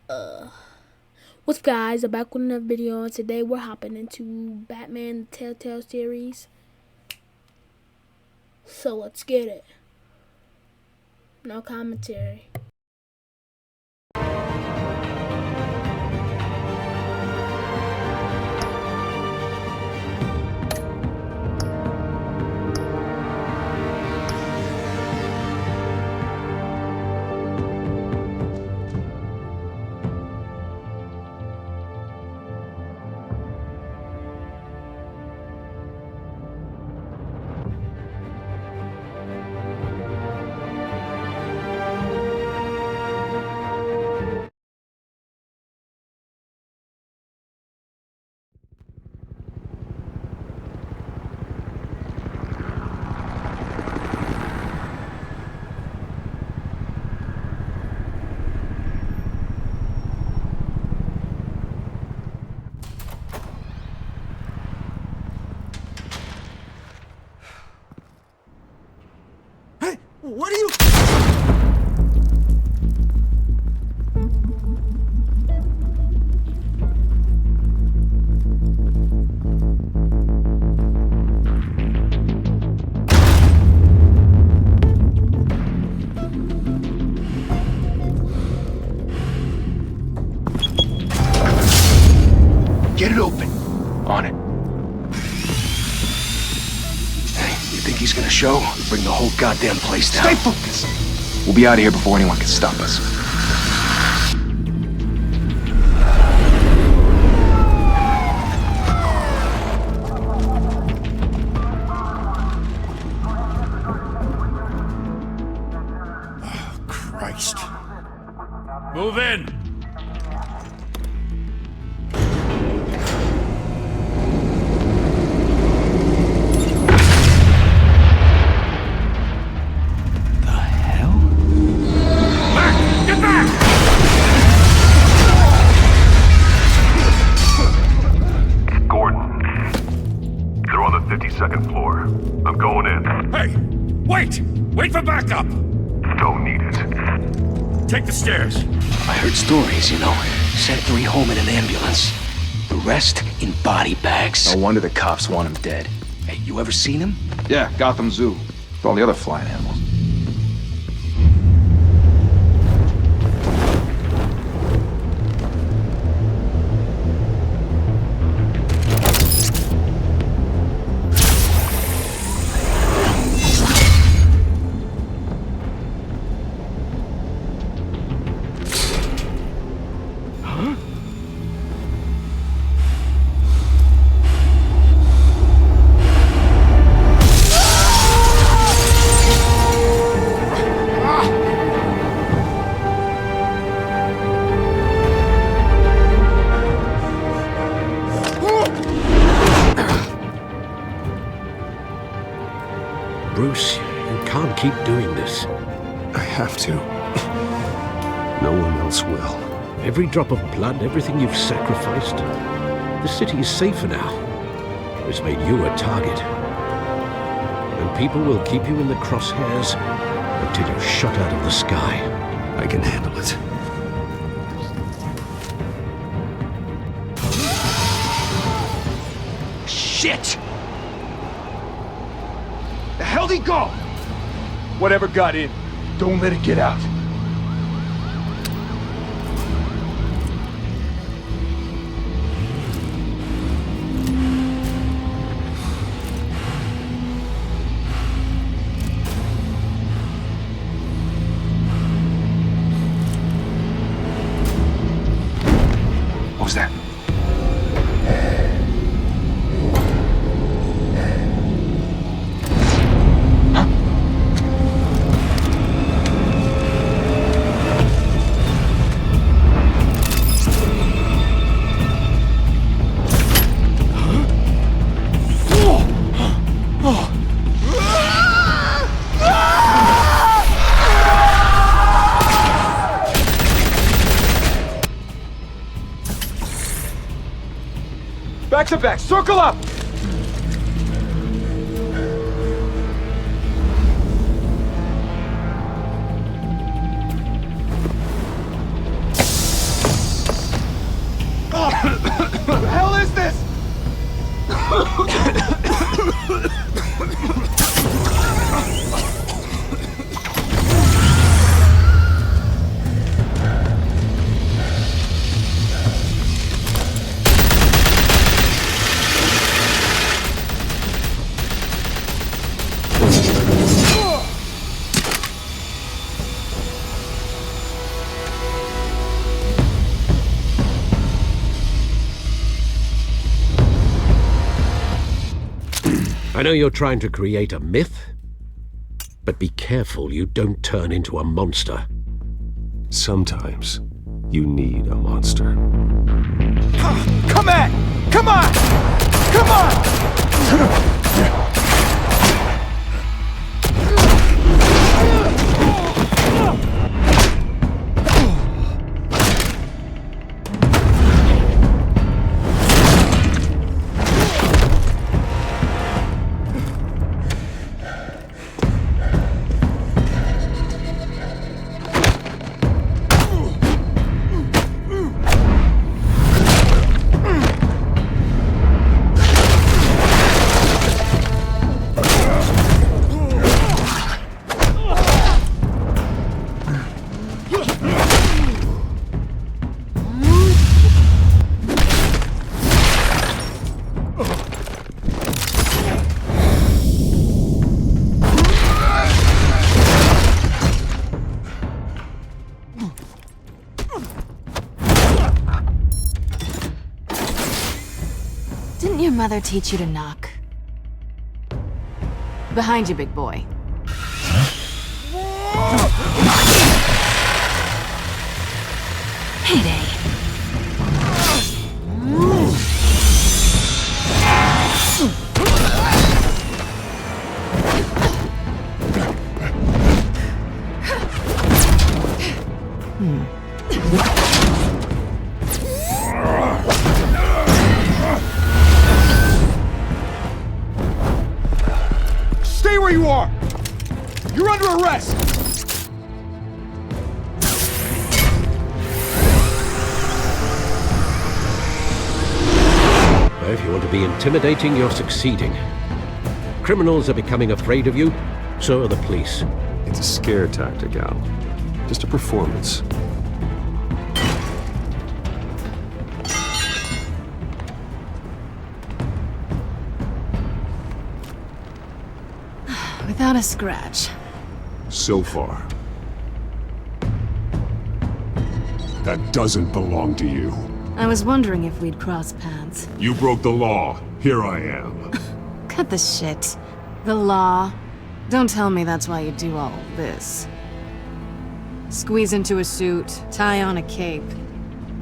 Uh, what's up, guys? I'm back with another video, and today we're hopping into Batman the Telltale series. So let's get it. No commentary. Hey, what are you... Get it open. On it. Hey, you think he's gonna show? Bring the whole goddamn place down. Stay focused! We'll be out of here before anyone can stop us. Oh, Christ. Move in! The hell? Back! Get back! Gordon, they're on the 52nd floor. I'm going in. Hey! Wait! Wait for backup! Don't need it. Take the stairs. I heard stories, you know. Sent 3 home in an ambulance. The rest in body bags. No wonder the cops want him dead. Hey, you ever seen him? Yeah, Gotham Zoo. With all the other flying animals. Bruce, you can't keep doing this. I have to. No one else will. Every drop of blood, everything you've sacrificed. The city is safer now. It's made you a target. And people will keep you in the crosshairs until you're shot out of the sky. I can handle it. Shit! The hell'd he go? Whatever got in, don't let it get out. What was that? Back to back, circle up! I know you're trying to create a myth, but be careful you don't turn into a monster. Sometimes you need a monster. Come at! Come on! Come on! Didn't your mother teach you to knock? Behind you, big boy. Heyday. Stay where you are! You're under arrest! If you want to be intimidating, you're succeeding. Criminals are becoming afraid of you, so are the police. It's a scare tactic, Al. Just a performance. Without a scratch. So far. That doesn't belong to you. I was wondering if we'd cross paths. You broke the law. Here I am. Cut the shit. The law. Don't tell me that's why you do all this. Squeeze into a suit, tie on a cape.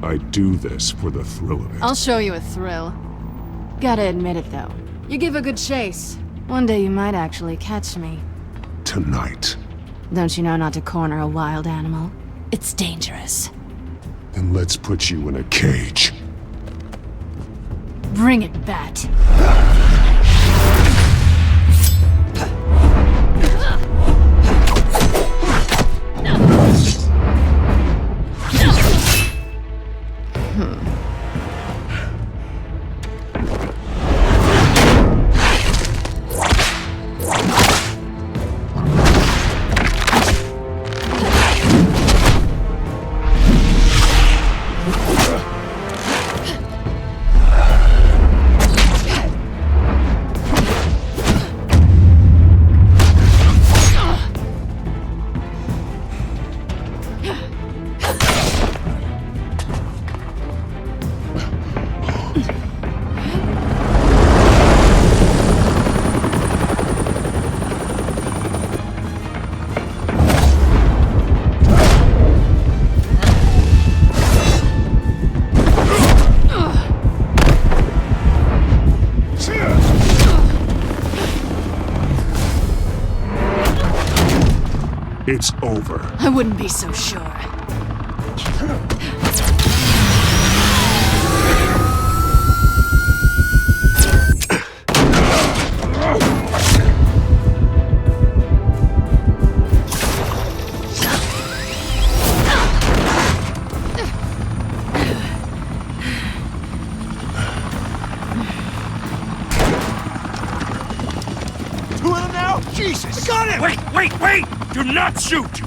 I do this for the thrill of it. I'll show you a thrill. Gotta admit it though. You give a good chase. One day you might actually catch me. Tonight. Don't you know not to corner a wild animal? It's dangerous. Then let's put you in a cage. Bring it, Bat. It's over. I wouldn't be so sure. got him! Wait! Do not shoot!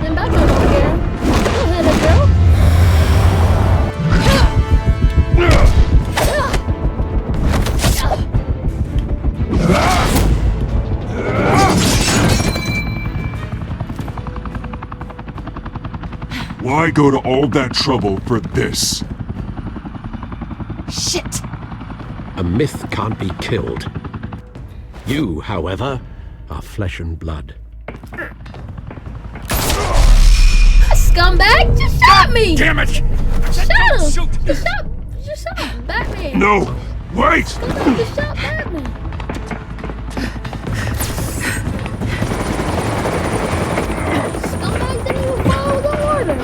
And Batman don't care. Go ahead, girl. Why go to all that trouble for this? Shit! A myth can't be killed. You, however, are flesh and blood. Scumbag, just shot me! Damn it! Shot him! Shoot! Just shot Batman! No! Wait! Scumbag just shot Batman! Scumbag didn't even follow the order!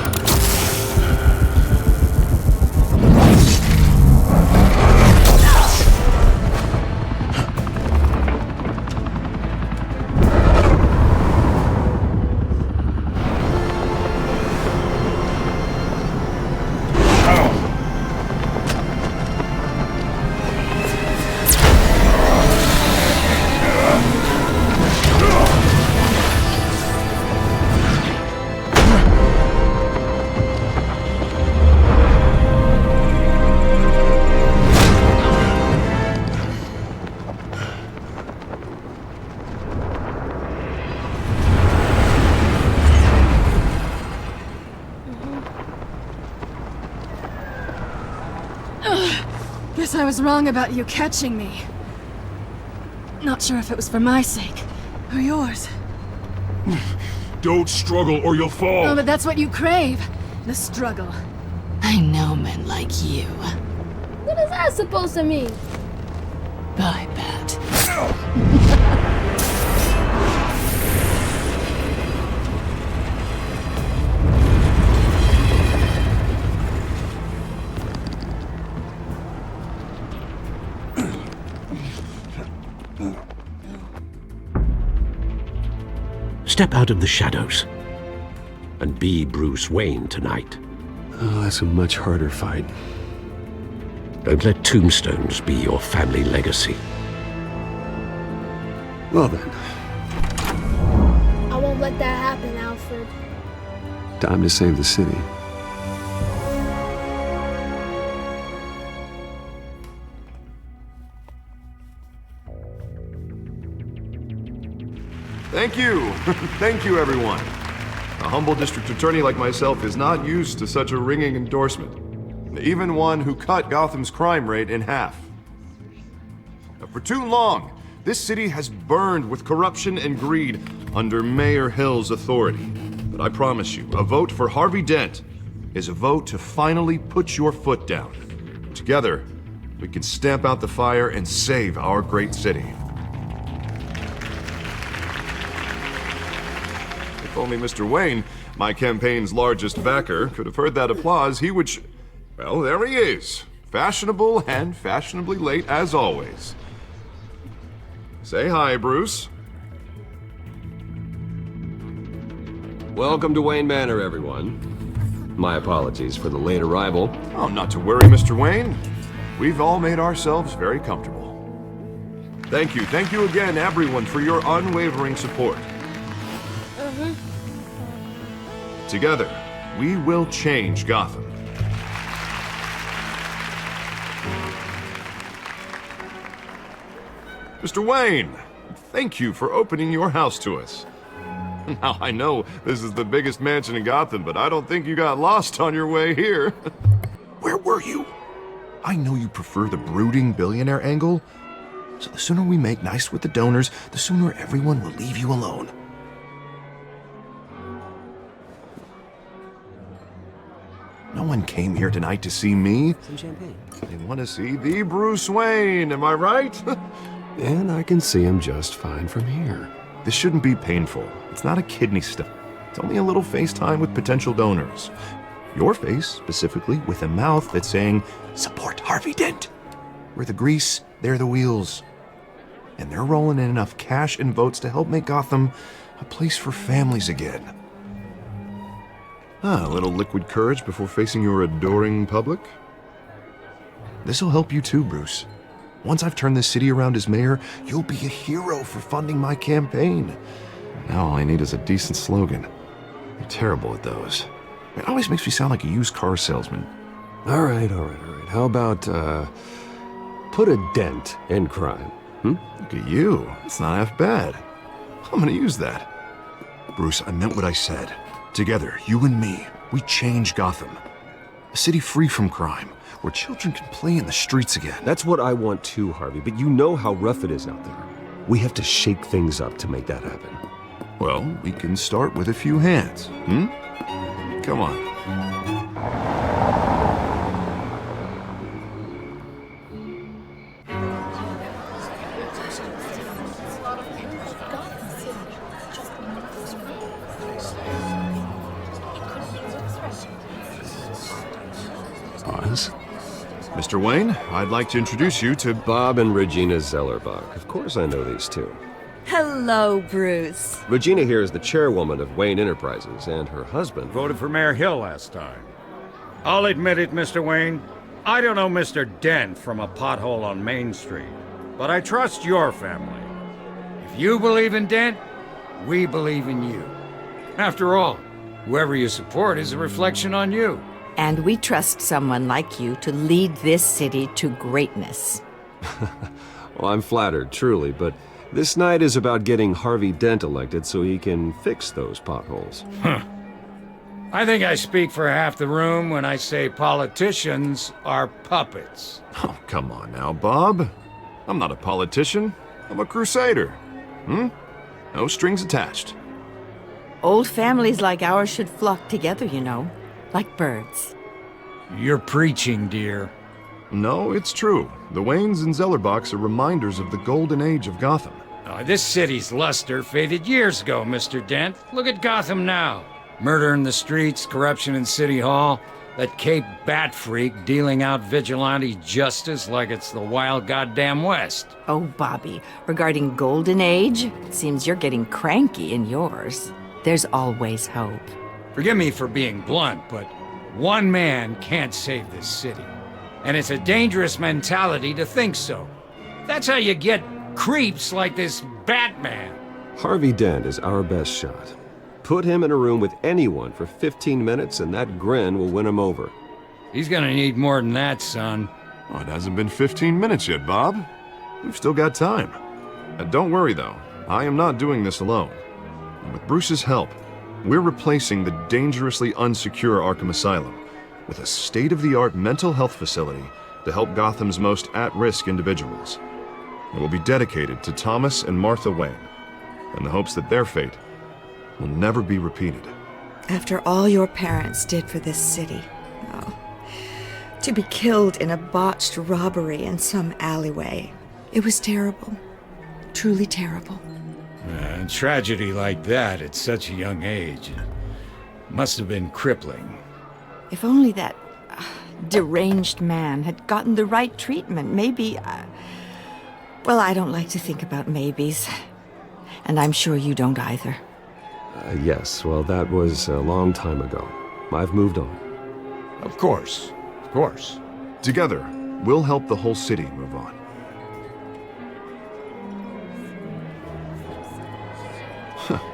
Guess I was wrong about you catching me. Not sure if it was for my sake or yours. Don't struggle or you'll fall! Oh, but that's what you crave. The struggle. I know men like you. What is that supposed to mean? Bye, Bat. Step out of the shadows and be Bruce Wayne tonight. Oh, that's a much harder fight. Don't let tombstones be your family legacy. Well then, I won't let that happen, Alfred. time to save the city. Thank you. Thank you, everyone. A humble district attorney like myself is not used to such a ringing endorsement. Even one who cut Gotham's crime rate in half. For too long, this city has burned with corruption and greed under Mayor Hill's authority. But I promise you, a vote for Harvey Dent is a vote to finally put your foot down. Together, we can stamp out the fire and save our great city. If only Mr. Wayne, my campaign's largest backer, could have heard that applause, he would well, there he is. Fashionable and fashionably late as always. Say hi, Bruce. Welcome to Wayne Manor, everyone. My apologies for the late arrival. Oh, not to worry, Mr. Wayne. We've all made ourselves very comfortable. Thank you again, everyone, for your unwavering support. Together, we will change Gotham. Mr. Wayne, thank you for opening your house to us. Now, I know this is the biggest mansion in Gotham, but I don't think you got lost on your way here. Where were you? I know you prefer the brooding billionaire angle, so the sooner we make nice with the donors, the sooner everyone will leave you alone. No one came here tonight to see me. Some champagne. They want to see the Bruce Wayne, am I right? And I can see him just fine from here. This shouldn't be painful. It's not a kidney stone. It's only a little FaceTime with potential donors. Your face, specifically, with a mouth that's saying, support Harvey Dent. We're the grease, they're the wheels. and they're rolling in enough cash and votes to help make Gotham a place for families again. A little liquid courage before facing your adoring public. This'll help you too, Bruce. Once I've turned this city around as mayor, you'll be a hero for funding my campaign. Now all I need is a decent slogan. I'm terrible at those. It always makes me sound like a used car salesman. All right. How about, put a dent in crime? Look at you. It's not half bad. I'm gonna use that. Bruce, I meant what I said. Together, you and me, we change Gotham. A city free from crime, where children can play in the streets again. That's what I want too, Harvey, but you know how rough it is out there. We have to shake things up to make that happen. Well, we can start with a few hands, Come on. Mr. Wayne, I'd like to introduce you to Bob and Regina Zellerbach. Of course I know these two. Hello, Bruce. Regina here is the chairwoman of Wayne Enterprises, and her husband Voted for Mayor Hill last time. I'll admit it, Mr. Wayne. I don't know Mr. Dent from a pothole on Main Street, but I trust your family. If you believe in Dent, we believe in you. After all, whoever you support is a reflection on you. And we trust someone like you to lead this city to greatness. Well, I'm flattered, truly, but this night is about getting Harvey Dent elected so he can fix those potholes. I think I speak for half the room when I say politicians are puppets. Oh, come on now, Bob. I'm not a politician. I'm a crusader. No strings attached. Old families like ours should flock together, you know, like birds. You're preaching, dear. No, it's true. The Waynes and Zellerbachs are reminders of the golden age of Gotham. This city's luster faded years ago, Mr. Dent. Look at Gotham now. Murder in the streets, corruption in City Hall, that Cape Bat freak dealing out vigilante justice like it's the wild goddamn West. Oh, Bobby, regarding Golden Age, it seems you're getting cranky in yours. There's always hope. Forgive me for being blunt, but one man can't save this city. And it's a dangerous mentality to think so. That's how you get creeps like this Batman. Harvey Dent is our best shot. Put him in a room with anyone for 15 minutes and that grin will win him over. He's gonna need more than that, son. Oh, it hasn't been 15 minutes yet, Bob. We've still got time. Don't worry, though. I am not doing this alone. With Bruce's help, we're replacing the dangerously unsecure Arkham Asylum with a state-of-the-art mental health facility to help Gotham's most at-risk individuals. It will be dedicated to Thomas and Martha Wayne, in the hopes that their fate will never be repeated. After all your parents did for this city, to be killed in a botched robbery in some alleyway, it was terrible. Truly terrible. Tragedy like that at such a young age must have been crippling. If only that deranged man had gotten the right treatment, maybe... well, I don't like to think about maybes. And I'm sure you don't either. Yes, well, that was a long time ago. I've moved on. Of course. Of course. Together, we'll help the whole city move on.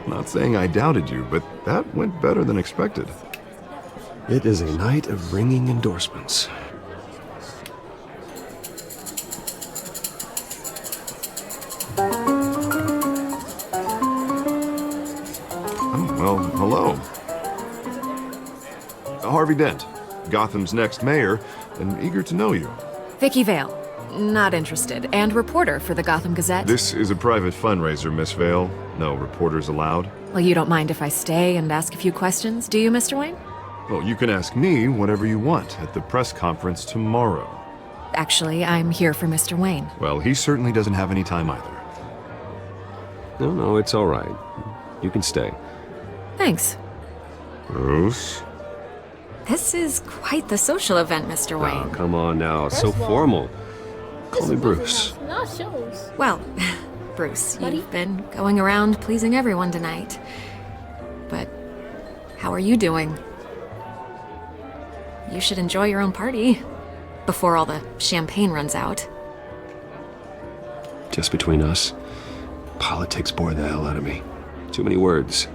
Not saying I doubted you, but that went better than expected. It is a night of ringing endorsements. Well, hello. Harvey Dent, Gotham's next mayor, and eager to know you. Vicky Vale. Not interested. And reporter for the Gotham Gazette. This is a private fundraiser, Miss Vale. No reporters allowed. Well, you don't mind if I stay and ask a few questions, do you, Mr. Wayne? Well, you can ask me whatever you want at the press conference tomorrow. Actually, I'm here for Mr. Wayne. Well, he certainly doesn't have any time either. No, it's all right. You can stay. Thanks. Bruce? This is quite the social event, Mr. Wayne. Oh, come on now. So formal. Call me Bruce. Not shows. Well, Bruce, Buddy? you've been going around pleasing everyone tonight. But how are you doing? You should enjoy your own party before all the champagne runs out. Just between us, politics bore the hell out of me. Too many words,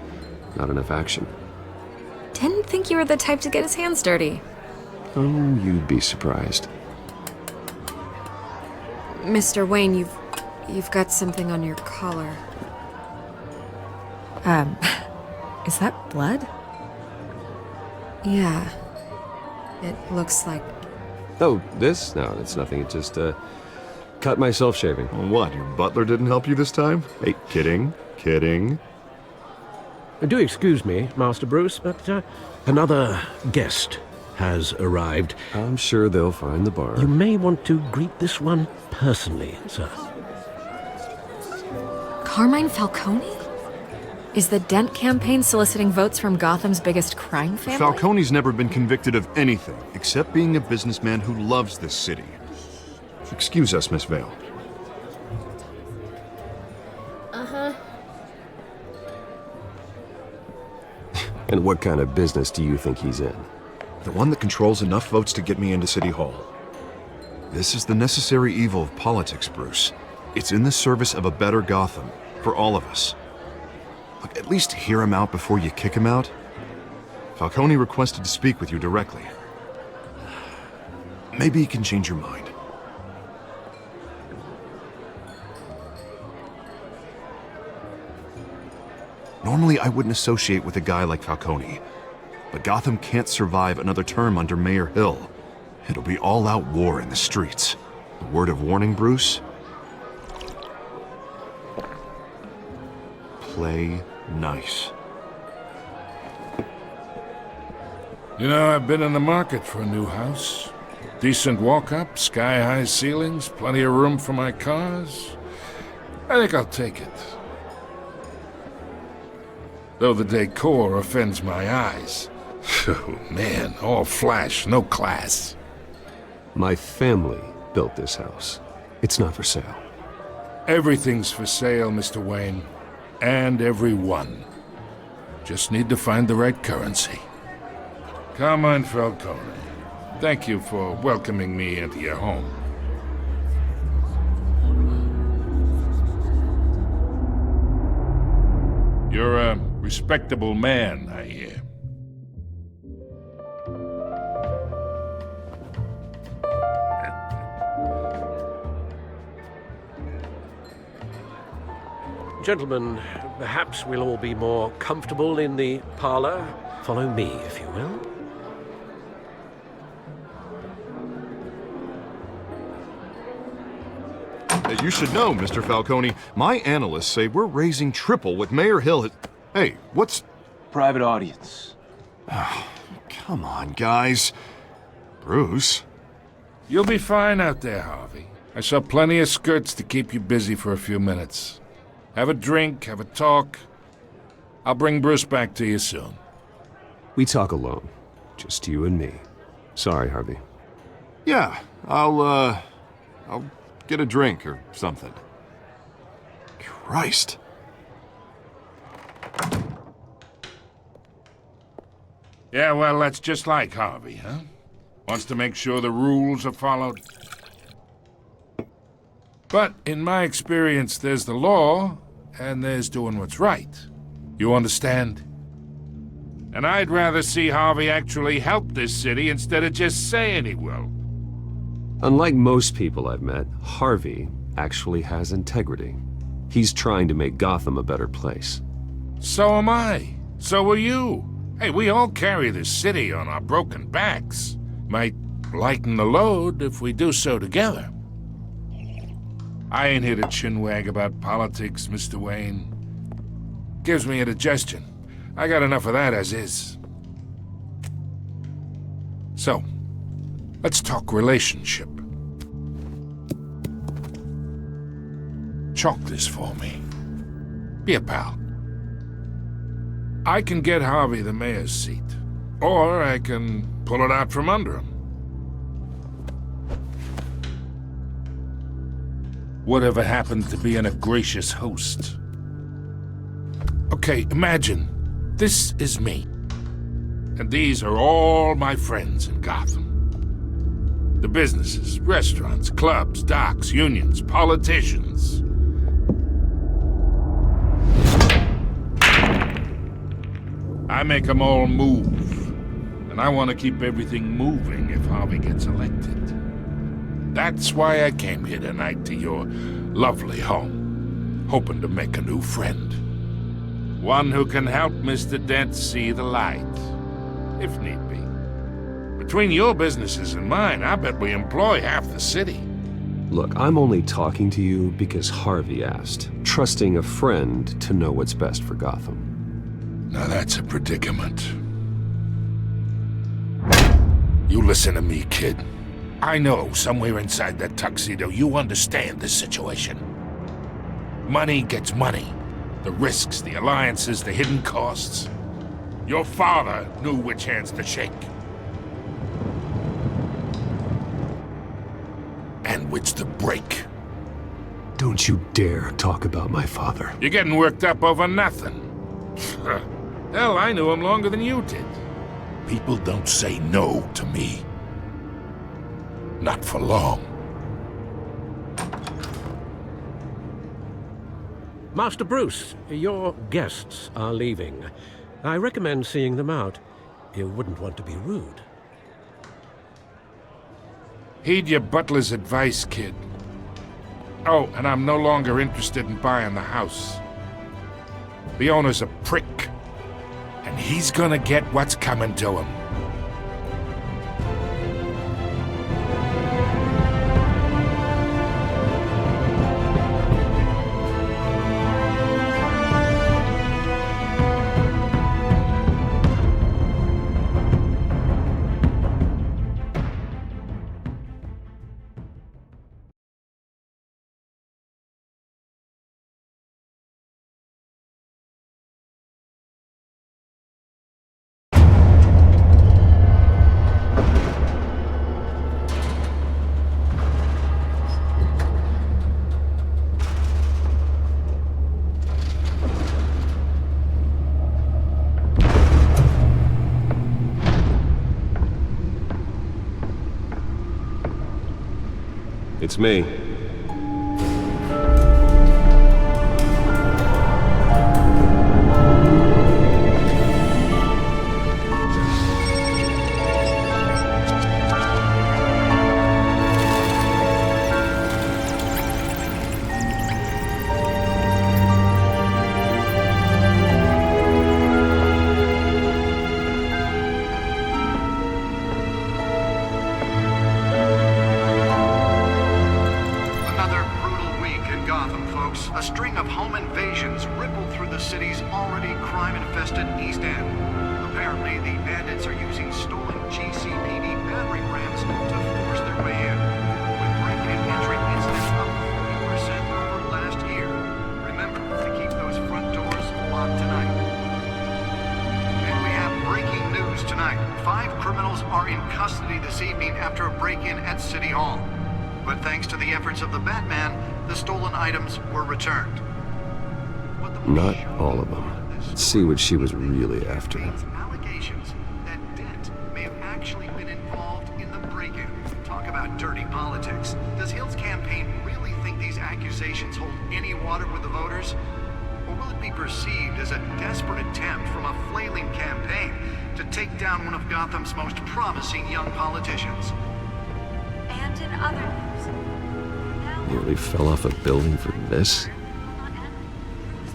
not enough action. Didn't think you were the type to get his hands dirty. Oh, you'd be surprised. Mr. Wayne, you've got something on your collar. Is that blood? Yeah. It looks like... Oh, this? No, it's nothing. It just, cut myself shaving. What, your butler didn't help you this time? Hey, kidding, kidding. Do excuse me, Master Bruce, but another guest has arrived. I'm sure they'll find the bar. You may want to greet this one personally, sir. Carmine Falcone? Is the Dent campaign soliciting votes from Gotham's biggest crime family? Falcone's never been convicted of anything except being a businessman who loves this city. Excuse us, Miss Vale. Uh-huh. And what kind of business do you think he's in? The one that controls enough votes to get me into City Hall. This is the necessary evil of politics, Bruce. It's in the service of a better Gotham, for all of us. Look, at least hear him out before you kick him out. Falcone requested to speak with you directly. Maybe he can change your mind. Normally, I wouldn't associate with a guy like Falcone. But Gotham can't survive another term under Mayor Hill. It'll be all-out war in the streets. A word of warning, Bruce? Play nice. You know, I've been in the market for a new house. Decent walk-up, sky-high ceilings, plenty of room for my cars. I think I'll take it. Though the decor offends my eyes. Oh, man, all flash, no class. My family built this house. It's not for sale. Everything's for sale, Mr. Wayne. And everyone. Just need to find the right currency. Carmine Falcone, thank you for welcoming me into your home. You're a respectable man, I hear. Gentlemen, perhaps we'll all be more comfortable in the parlor. Follow me, if you will. You should know, Mr. Falcone, my analysts say we're raising triple what Mayor Hill has... Hey, what's... Private audience. Oh, come on, guys. Bruce? You'll be fine out there, Harvey. I saw plenty of skirts to keep you busy for a few minutes. Have a drink, have a talk. I'll bring Bruce back to you soon. We talk alone. Just you and me. Sorry, Harvey. Yeah, I'll get a drink or something. Christ. Yeah, well, that's just like Harvey, huh? Wants to make sure the rules are followed. But in my experience, there's the law, and there's doing what's right. You understand? And I'd rather see Harvey actually help this city instead of just saying he will. Unlike most people I've met, Harvey actually has integrity. He's trying to make Gotham a better place. So am I. So are you. Hey, we all carry this city on our broken backs. Might lighten the load if we do so together. I ain't here to chinwag about politics, Mr. Wayne. Gives me indigestion. I got enough of that as is. So, let's talk relationship. Chalk this for me. Be a pal. I can get Harvey the mayor's seat, or I can pull it out from under him. Whatever happened to being a gracious host? Okay, imagine this is me. And these are all my friends in Gotham. The businesses, restaurants, clubs, docks, unions, politicians. I make them all move. And I want to keep everything moving if Harvey gets elected. That's why I came here tonight to your lovely home, hoping to make a new friend. One who can help Mr. Dent see the light, if need be. Between your businesses and mine, I bet we employ half the city. Look, I'm only talking to you because Harvey asked, trusting a friend to know what's best for Gotham. Now that's a predicament. You listen to me, kid. I know somewhere inside that tuxedo you understand this situation. Money gets money. The risks, the alliances, the hidden costs. Your father knew which hands to shake. And which to break. Don't you dare talk about my father. You're getting worked up over nothing. Hell, I knew him longer than you did. People don't say no to me. Not for long. Master Bruce, your guests are leaving. I recommend seeing them out. You wouldn't want to be rude. Heed your butler's advice, kid. Oh, and I'm no longer interested in buying the house. The owner's a prick, and he's gonna get what's coming to him. It's me. A string of home invasions rippled through the city's already crime-infested East End. Apparently, the bandits are using stolen GCPD battering rams to force their way in, with break-in entry incidents up 40% over last year. Remember to keep those front doors locked tonight. And we have breaking news tonight. 5 criminals are in custody this evening after a break-in at City Hall. But thanks to the efforts of the Batman, the stolen items were returned. Not all of them. Let's see what she was really after. Allegations that Dent may have actually been involved in the break-in. Talk about dirty politics. Does Hill's campaign really think these accusations hold any water with the voters? Or will it be perceived as a desperate attempt from a flailing campaign to take down one of Gotham's most promising young politicians? And in other news, Nearly fell off a building for this?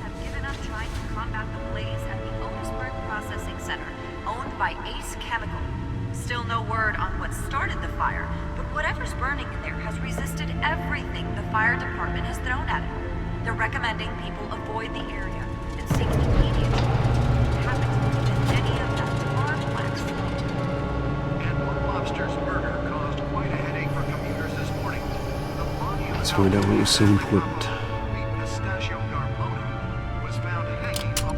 have given up trying to combat the blaze at the Otisburg Processing Center, owned by Ace Chemical. Still no word on what started the fire, but whatever's burning in there has resisted everything the fire department has thrown at it. They're recommending people avoid the area and seek immediate happen to any of them are blacks. And one lobster's murder caused quite a headache for commuters this morning. Let's find out what was so important. Pistachio Garpone was found hanging up.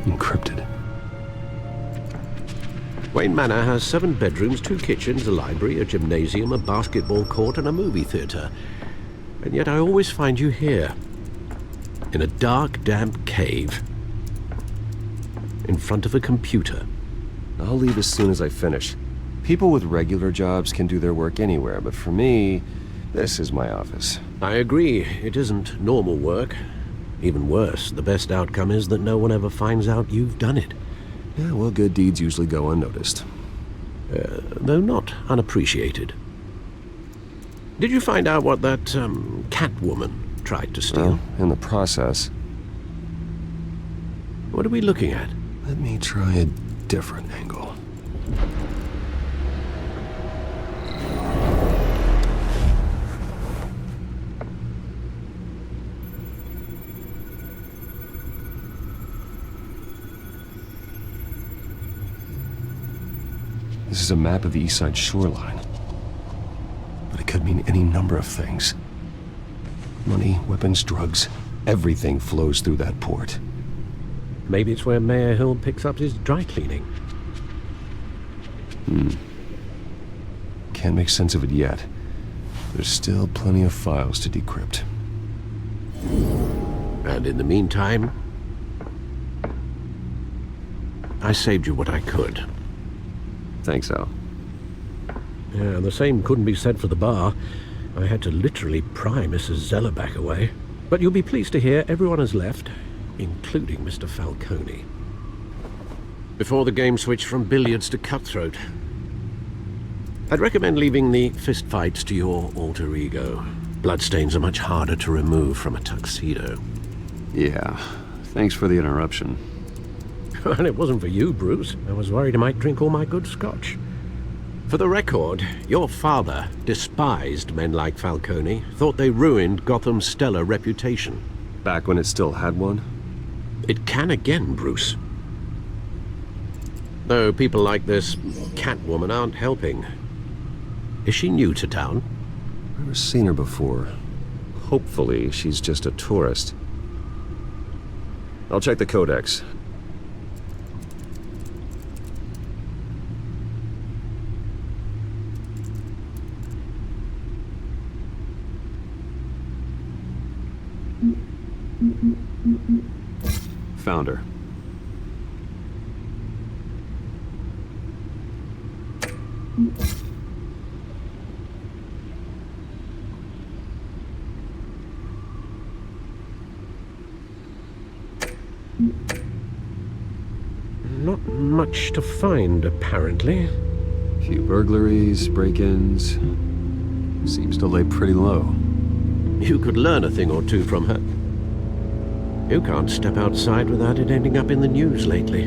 Encrypted. Wayne Manor has 7 bedrooms, 2 kitchens, a library, a gymnasium, a basketball court, and a movie theatre. And yet I always find you here, in a dark, damp cave, in front of a computer. I'll leave as soon as I finish. People with regular jobs can do their work anywhere, but for me, this is my office. I agree, it isn't normal work. Even worse, the best outcome is that no one ever finds out you've done it. Yeah, well, good deeds usually go unnoticed. Though not unappreciated. Did you find out what that, Catwoman tried to steal? Well, in the process. What are we looking at? Let me try a different angle. This is a map of the East Side shoreline. But it could mean any number of things. Money, weapons, drugs, everything flows through that port. Maybe it's where Mayor Hill picks up his dry cleaning. Can't make sense of it yet. There's still plenty of files to decrypt. And in the meantime, I saved you what I could. Thanks, Al. Yeah, the same couldn't be said for the bar. I had to literally pry Mrs. Zellerback away. But you'll be pleased to hear everyone has left, including Mr. Falcone. Before the game switched from billiards to cutthroat. I'd recommend leaving the fistfights to your alter ego. Bloodstains are much harder to remove from a tuxedo. Yeah, thanks for the interruption. And it wasn't for you, Bruce. I was worried I might drink all my good scotch. For the record, your father despised men like Falcone, thought they ruined Gotham's stellar reputation. Back when it still had one? It can again, Bruce. Though people like this Catwoman aren't helping. Is she new to town? Never seen her before. Hopefully, she's just a tourist. I'll check the codex. Found her. Not much to find, apparently. Few burglaries, break-ins. Seems to lay pretty low. You could learn a thing or two from her. You can't step outside without it ending up in the news lately.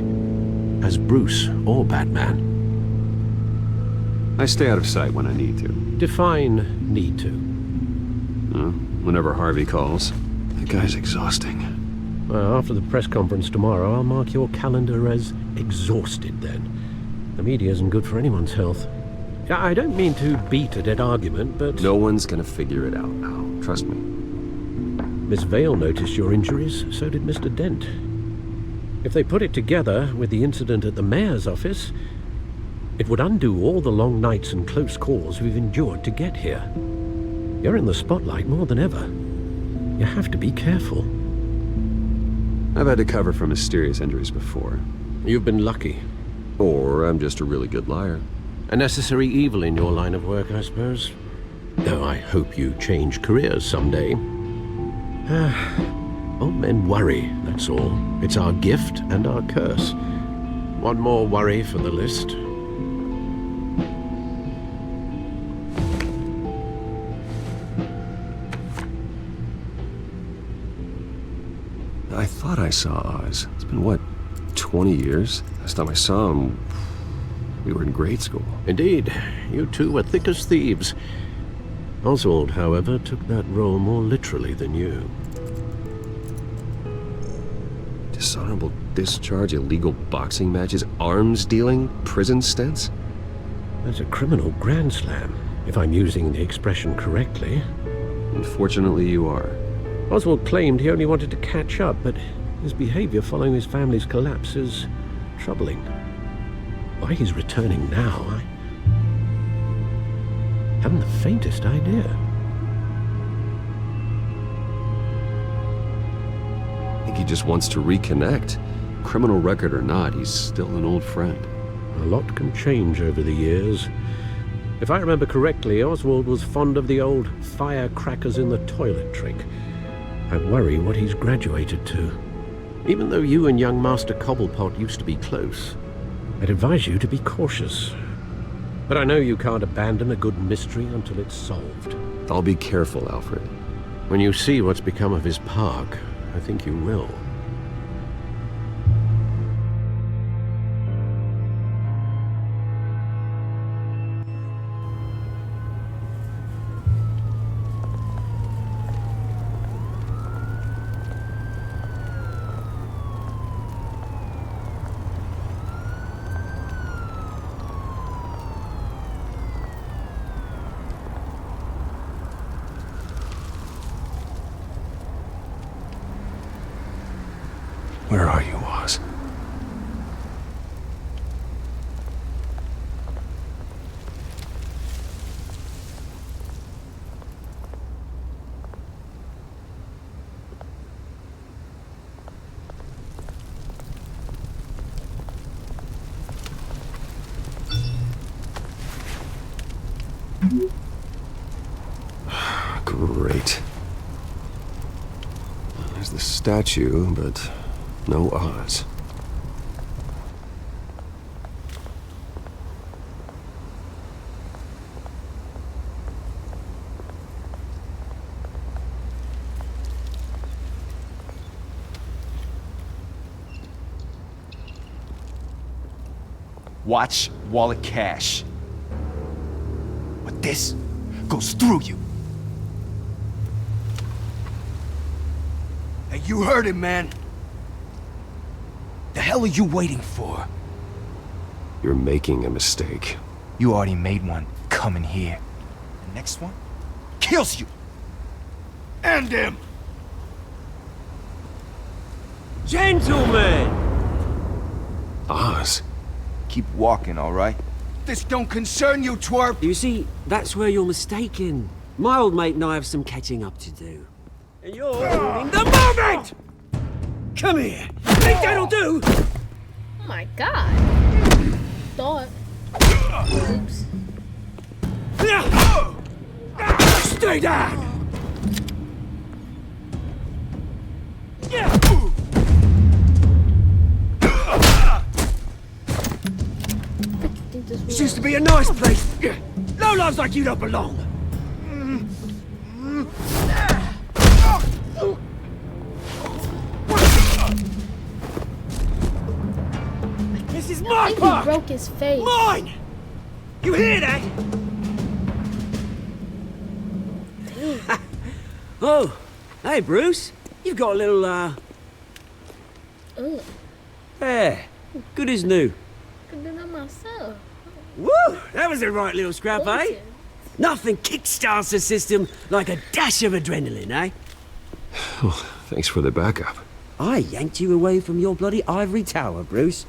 As Bruce or Batman. I stay out of sight when I need to. Define need to. Whenever Harvey calls. That guy's exhausting. Well, after the press conference tomorrow, I'll mark your calendar as exhausted then. The media isn't good for anyone's health. I don't mean to beat a dead argument, but... No one's gonna figure it out now. Trust me. Miss Vale noticed your injuries, so did Mr. Dent. If they put it together with the incident at the mayor's office, it would undo all the long nights and close calls we've endured to get here. You're in the spotlight more than ever. You have to be careful. I've had to cover for mysterious injuries before. You've been lucky. Or I'm just a really good liar. A necessary evil in your line of work, I suppose. Though I hope you change careers someday. Old men worry, that's all. It's our gift and our curse. One more worry for the list. I thought I saw Oz. It's been, what, 20 years? Last time I saw him, we were in grade school. Indeed. You two were thick as thieves. Oswald, however, took that role more literally than you. Dishonorable discharge, illegal boxing matches, arms dealing, prison stints? That's a criminal grand slam, if I'm using the expression correctly. Unfortunately, you are. Oswald claimed he only wanted to catch up, but his behavior following his family's collapse is troubling. Why he's returning now, I haven't the faintest idea. I think he just wants to reconnect. Criminal record or not, he's still an old friend. A lot can change over the years. If I remember correctly, Oswald was fond of the old firecrackers in the toilet trick. I worry what he's graduated to. Even though you and young Master Cobblepot used to be close, I'd advise you to be cautious. But I know you can't abandon a good mystery until it's solved. I'll be careful, Alfred. When you see what's become of his park, I think you will. Where are you, Oz? Great. There's the statue, but no Oz. Watch wallet cash. But this goes through you. Hey, you heard it, man. The hell are you waiting for? You're making a mistake. You already made one coming here. The next one kills you. And him. Gentlemen! Oz. Keep walking, all right? This don't concern you, twerp! You see, that's where you're mistaken. My old mate and I have some catching up to do. And you're ruining the moment! Come here! Think that'll do? Oh my god. Thought. Oops. Stay down! This used to be a nice place. No lives like you don't belong. This is my park. He broke his face. Mine. You hear that? Oh, hey Bruce. You've got a little Ugh. Yeah, good as new. Could do that myself. Woo! That was a right little scrap, eh? Nothing kickstarts the system like a dash of adrenaline, eh? Well, thanks for the backup. I yanked you away from your bloody ivory tower, Bruce.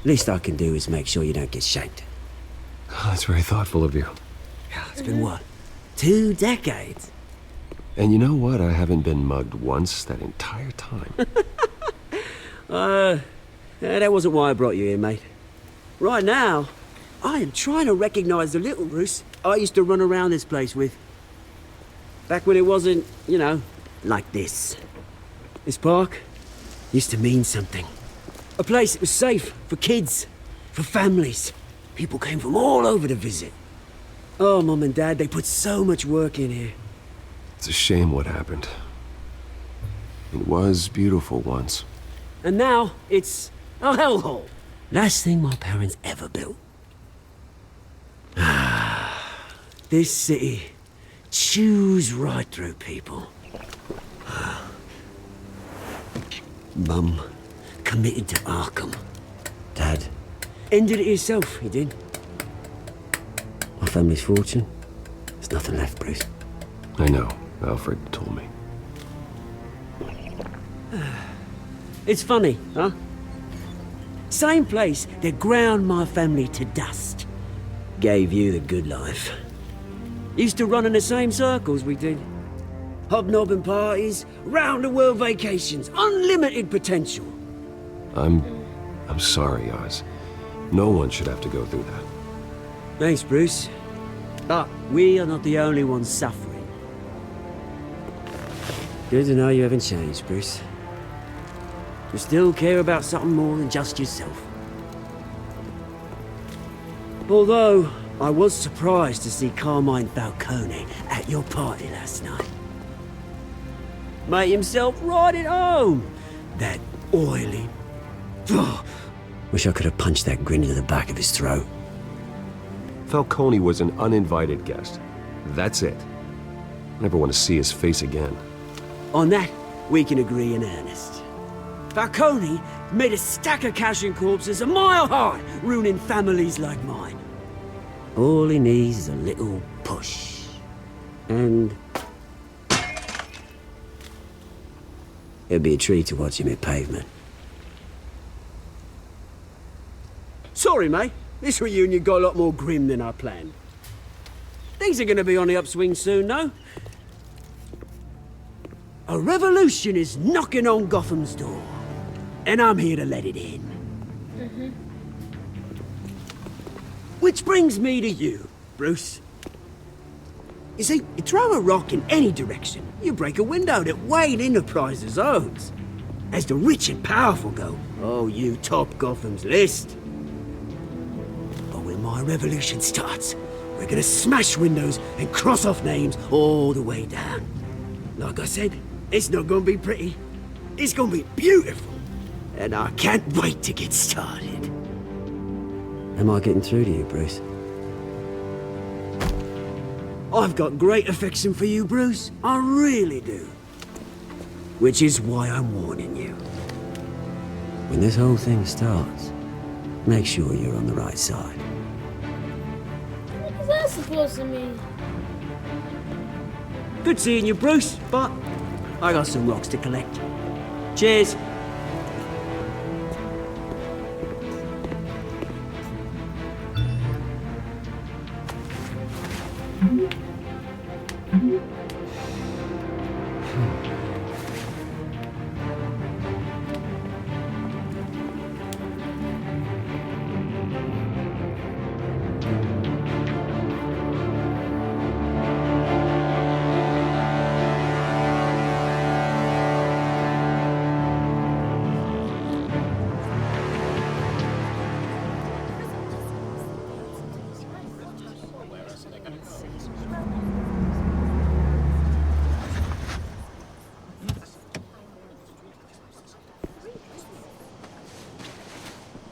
Least I can do is make sure you don't get shanked. Oh, that's very thoughtful of you. It's been what? 2 decades? And you know what? I haven't been mugged once that entire time. That wasn't why I brought you here, mate. Right now, I am trying to recognize the little Bruce I used to run around this place with. Back when it wasn't, you know, like this. This park used to mean something. A place that was safe for kids, for families. People came from all over to visit. Oh, Mum and Dad, they put so much work in here. It's a shame what happened. It was beautiful once. And now, it's a hellhole. Last thing my parents ever built. This city chews right through people. Mum committed to Arkham. Dad ended it himself, he did. My family's fortune, there's nothing left, Bruce. I know. Alfred told me. It's funny, huh? Same place that ground my family to dust. Gave you the good life. Used to run in the same circles we did. Hobnobbing parties, round-the-world vacations, unlimited potential. I'm sorry, Oz. No one should have to go through that. Thanks, Bruce. But we are not the only ones suffering. Good to know you haven't changed, Bruce. You still care about something more than just yourself. Although, I was surprised to see Carmine Falcone at your party last night. Made himself right at home. That oily... Oh, wish I could have punched that grin into the back of his throat. Falcone was an uninvited guest. That's it. Never want to see his face again. On that, we can agree in earnest. Falcone made a stack of cash and corpses a mile high, ruining families like mine. All he needs is a little push. And... it'd be a treat to watch him hit pavement. Sorry, mate. This reunion got a lot more grim than I planned. Things are gonna be on the upswing soon, though. A revolution is knocking on Gotham's door. And I'm here to let it in. Which brings me to you, Bruce. You see, you throw a rock in any direction, you break a window that Wayne Enterprises owns. As the rich and powerful go, oh, you top Gotham's list. But when my revolution starts, we're gonna smash windows and cross off names all the way down. Like I said, it's not gonna be pretty. It's gonna be beautiful. And I can't wait to get started. Am I getting through to you, Bruce? I've got great affection for you, Bruce. I really do. Which is why I'm warning you. When this whole thing starts, make sure you're on the right side. What is that supposed to mean? Good seeing you, Bruce, but I got some rocks to collect. Cheers.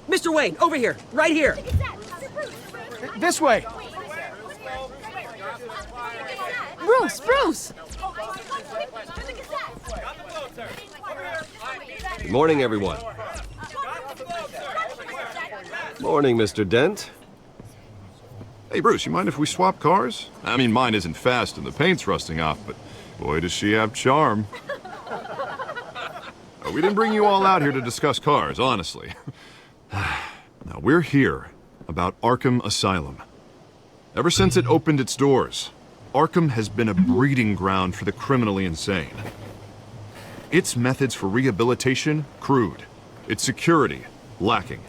Mr. Wayne, over here, right here. This way. Bruce! Good morning, everyone. Morning, Mr. Dent. Hey, Bruce, you mind if we swap cars? I mean, mine isn't fast and the paint's rusting off, but boy, does she have charm. We didn't bring you all out here to discuss cars, honestly. Now, we're here about Arkham Asylum. Ever since it opened its doors, Arkham has been a breeding ground for the criminally insane. Its methods for rehabilitation, crude. Its security, lacking.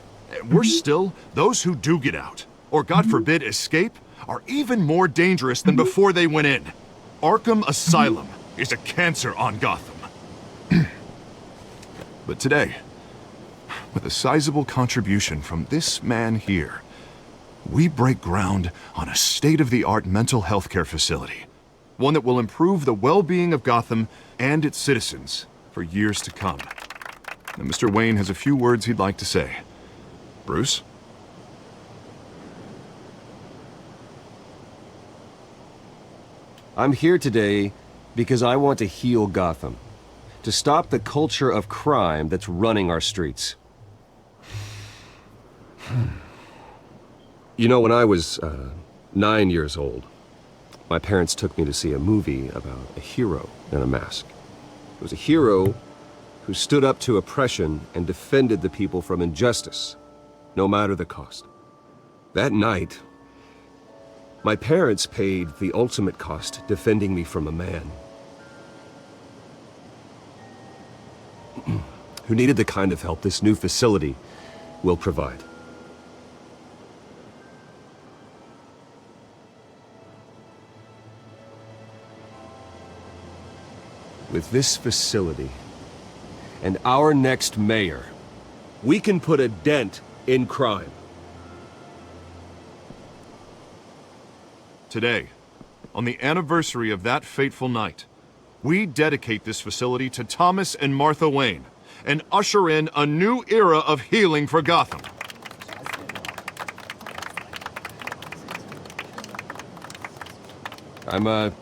Worse still, those who do get out, or God forbid escape, are even more dangerous than before they went in. Arkham Asylum is a cancer on Gotham. But today, with a sizable contribution from this man here, we break ground on a state-of-the-art mental health care facility. One that will improve the well-being of Gotham and its citizens for years to come. And Mr. Wayne has a few words he'd like to say. Bruce? I'm here today because I want to heal Gotham. To stop the culture of crime that's running our streets. You know, when I was 9 years old, my parents took me to see a movie about a hero in a mask. It was a hero who stood up to oppression and defended the people from injustice. no matter the cost. That night, my parents paid the ultimate cost defending me from a man who needed the kind of help this new facility will provide. With this facility and our next mayor, we can put a dent in crime. Today, on the anniversary of that fateful night, we dedicate this facility to Thomas and Martha Wayne and usher in a new era of healing for Gotham. I'm,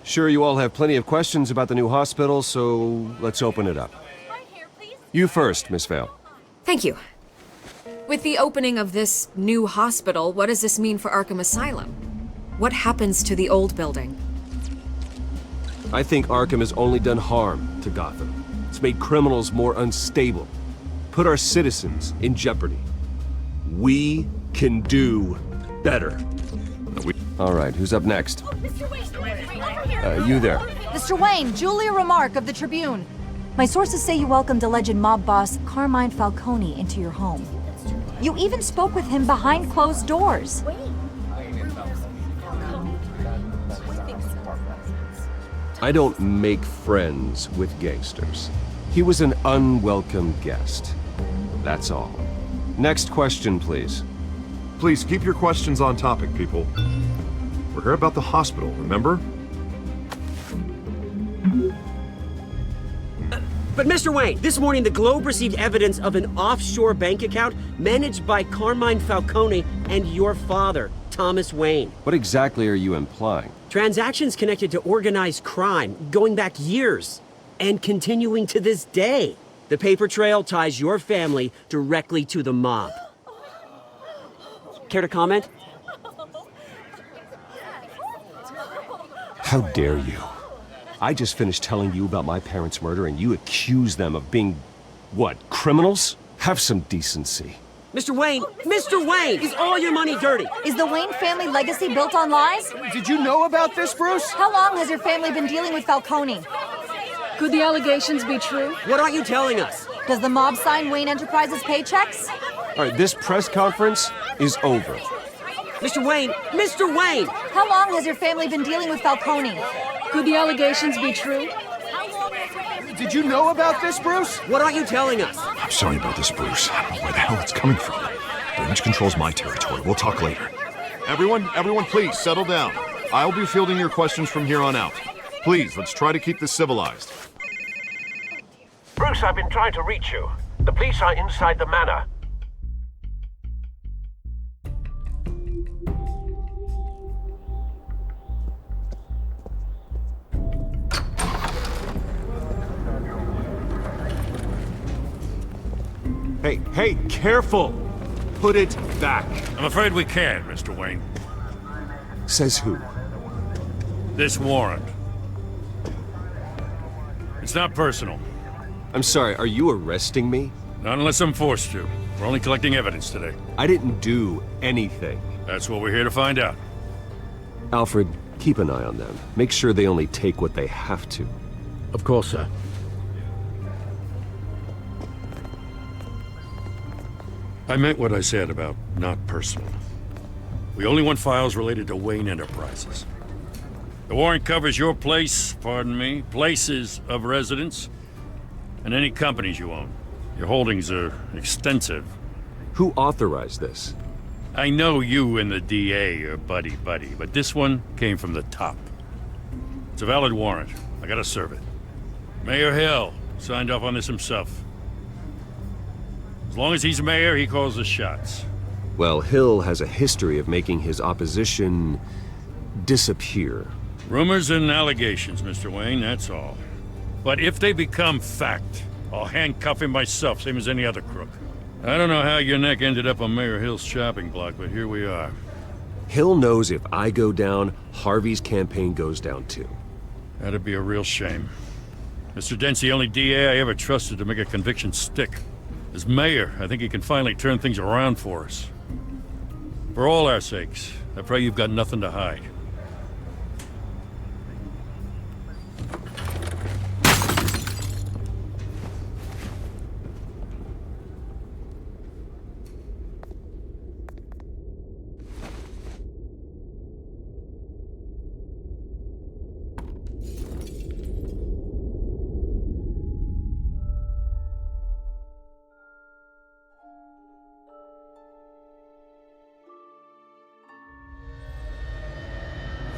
sure you all have plenty of questions about the new hospital, so let's open it up. You first, Miss Vale. Thank you. With the opening of this new hospital, what does this mean for Arkham Asylum? What happens to the old building? I think Arkham has only done harm to Gotham. It's made criminals more unstable, put our citizens in jeopardy. We can do better. All right, who's up next? You there. Mr. Wayne, Julia Remark of the Tribune. My sources say you welcomed alleged mob boss Carmine Falcone into your home. You even spoke with him behind closed doors. I don't make friends with gangsters. He was an unwelcome guest. That's all. Next question, please. Please keep your questions on topic, people. We're here about the hospital, remember? But Mr. Wayne, this morning the Globe received evidence of an offshore bank account managed by Carmine Falcone and your father, Thomas Wayne. What exactly are you implying? Transactions connected to organized crime going back years and continuing to this day. The paper trail ties your family directly to the mob. Care to comment? How dare you? I just finished telling you about my parents' murder and you accuse them of being, what, criminals? Have some decency. Mr. Wayne, is all your money dirty? Is the Wayne family legacy built on lies? Did you know about this, Bruce? How long has your family been dealing with Falcone? Could the allegations be true? What aren't you telling us? Does the mob sign Wayne Enterprises paychecks? All right, this press conference is over. Mr. Wayne! How long has your family been dealing with Falcone? Could the allegations be true? Did you know about this, Bruce? What aren't you telling us? I'm sorry about this, Bruce. I don't know where the hell it's coming from. Damage control's my territory. We'll talk later. Everyone, please, settle down. I'll be fielding your questions from here on out. Please, let's try to keep this civilized. Bruce, I've been trying to reach you. The police are inside the manor. Hey, careful! Put it back. I'm afraid we can't, Mr. Wayne. Says who? This warrant. It's not personal. I'm sorry, are you arresting me? Not unless I'm forced to. We're only collecting evidence today. I didn't do anything. That's what we're here to find out. Alfred, keep an eye on them. Make sure they only take what they have to. Of course, sir. I meant what I said about not personal. We only want files related to Wayne Enterprises. The warrant covers your place, pardon me, places of residence, and any companies you own. Your holdings are extensive. Who authorized this? I know you and the DA are buddy-buddy, but this one came from the top. It's a valid warrant. I gotta serve it. Mayor Hill signed off on this himself. As long as he's mayor, he calls the shots. Well, Hill has a history of making his opposition disappear. Rumors and allegations, Mr. Wayne, that's all. But if they become fact, I'll handcuff him myself, same as any other crook. I don't know how your neck ended up on Mayor Hill's chopping block, but here we are. Hill knows if I go down, Harvey's campaign goes down too. That'd be a real shame. Mr. Dent's the only DA I ever trusted to make a conviction stick. As mayor, I think he can finally turn things around for us. For all our sakes, I pray you've got nothing to hide.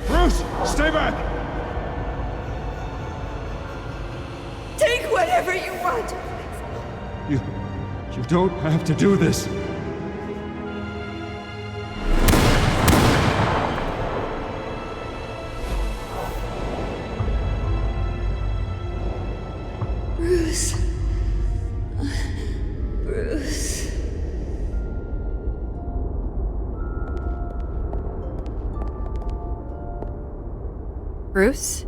Bruce, stay back! Take whatever you want. You don't have to do this. Bruce. Bruce. Bruce?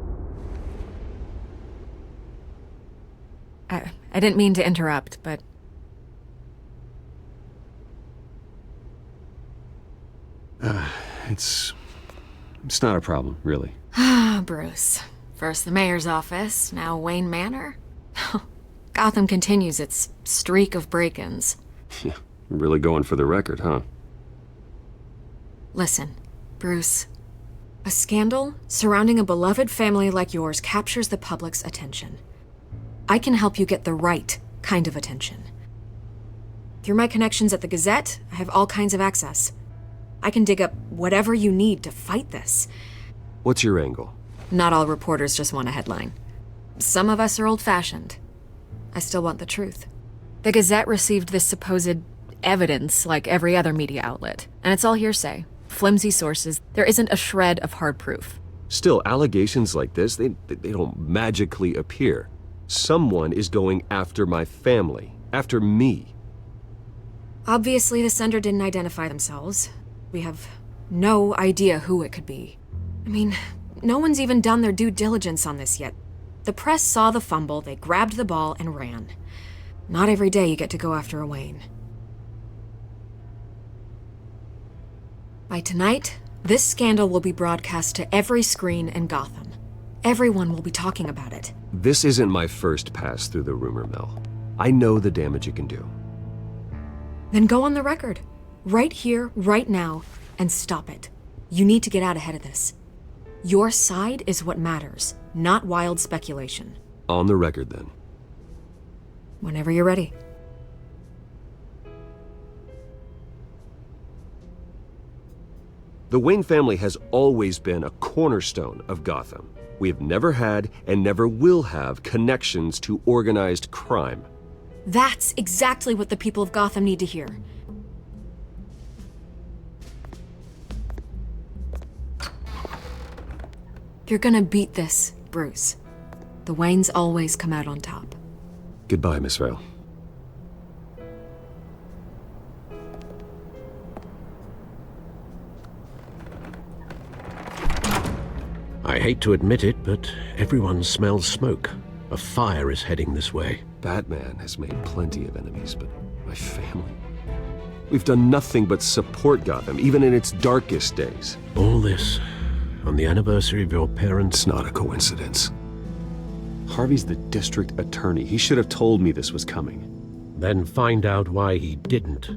I didn't mean to interrupt, but... It's not a problem, really. Ah, Bruce. First the mayor's office, now Wayne Manor. Gotham continues its streak of break-ins. Yeah, really going for the record, huh? Listen, Bruce. A scandal surrounding a beloved family like yours captures the public's attention. I can help you get the right kind of attention. Through my connections at the Gazette, I have all kinds of access. I can dig up whatever you need to fight this. What's your angle? Not all reporters just want a headline. Some of us are old-fashioned. I still want the truth. The Gazette received this supposed evidence like every other media outlet, and it's all hearsay. Flimsy sources. There isn't a shred of hard proof. Still, allegations like this, they don't magically appear. Someone is going after my family, after me. Obviously, the sender didn't identify themselves. We have no idea who it could be. I mean, no one's even done their due diligence on this yet. The press saw the fumble, they grabbed the ball and ran. Not every day you get to go after a Wayne. By tonight, this scandal will be broadcast to every screen in Gotham. Everyone will be talking about it. This isn't my first pass through the rumor mill. I know the damage it can do. Then go on the record. Right here, right now, and stop it. You need to get out ahead of this. Your side is what matters, not wild speculation. On the record, then. Whenever you're ready. The Wayne family has always been a cornerstone of Gotham. We have never had and never will have connections to organized crime. That's exactly what the people of Gotham need to hear. You're gonna beat this, Bruce. The Waynes always come out on top. Goodbye, Miss Vale. I hate to admit it, but everyone smells smoke. A fire is heading this way. Batman has made plenty of enemies, but my family? We've done nothing but support Gotham, even in its darkest days. All this on the anniversary of your parents'... It's not a coincidence. Harvey's the district attorney. He should have told me this was coming. Then find out why he didn't.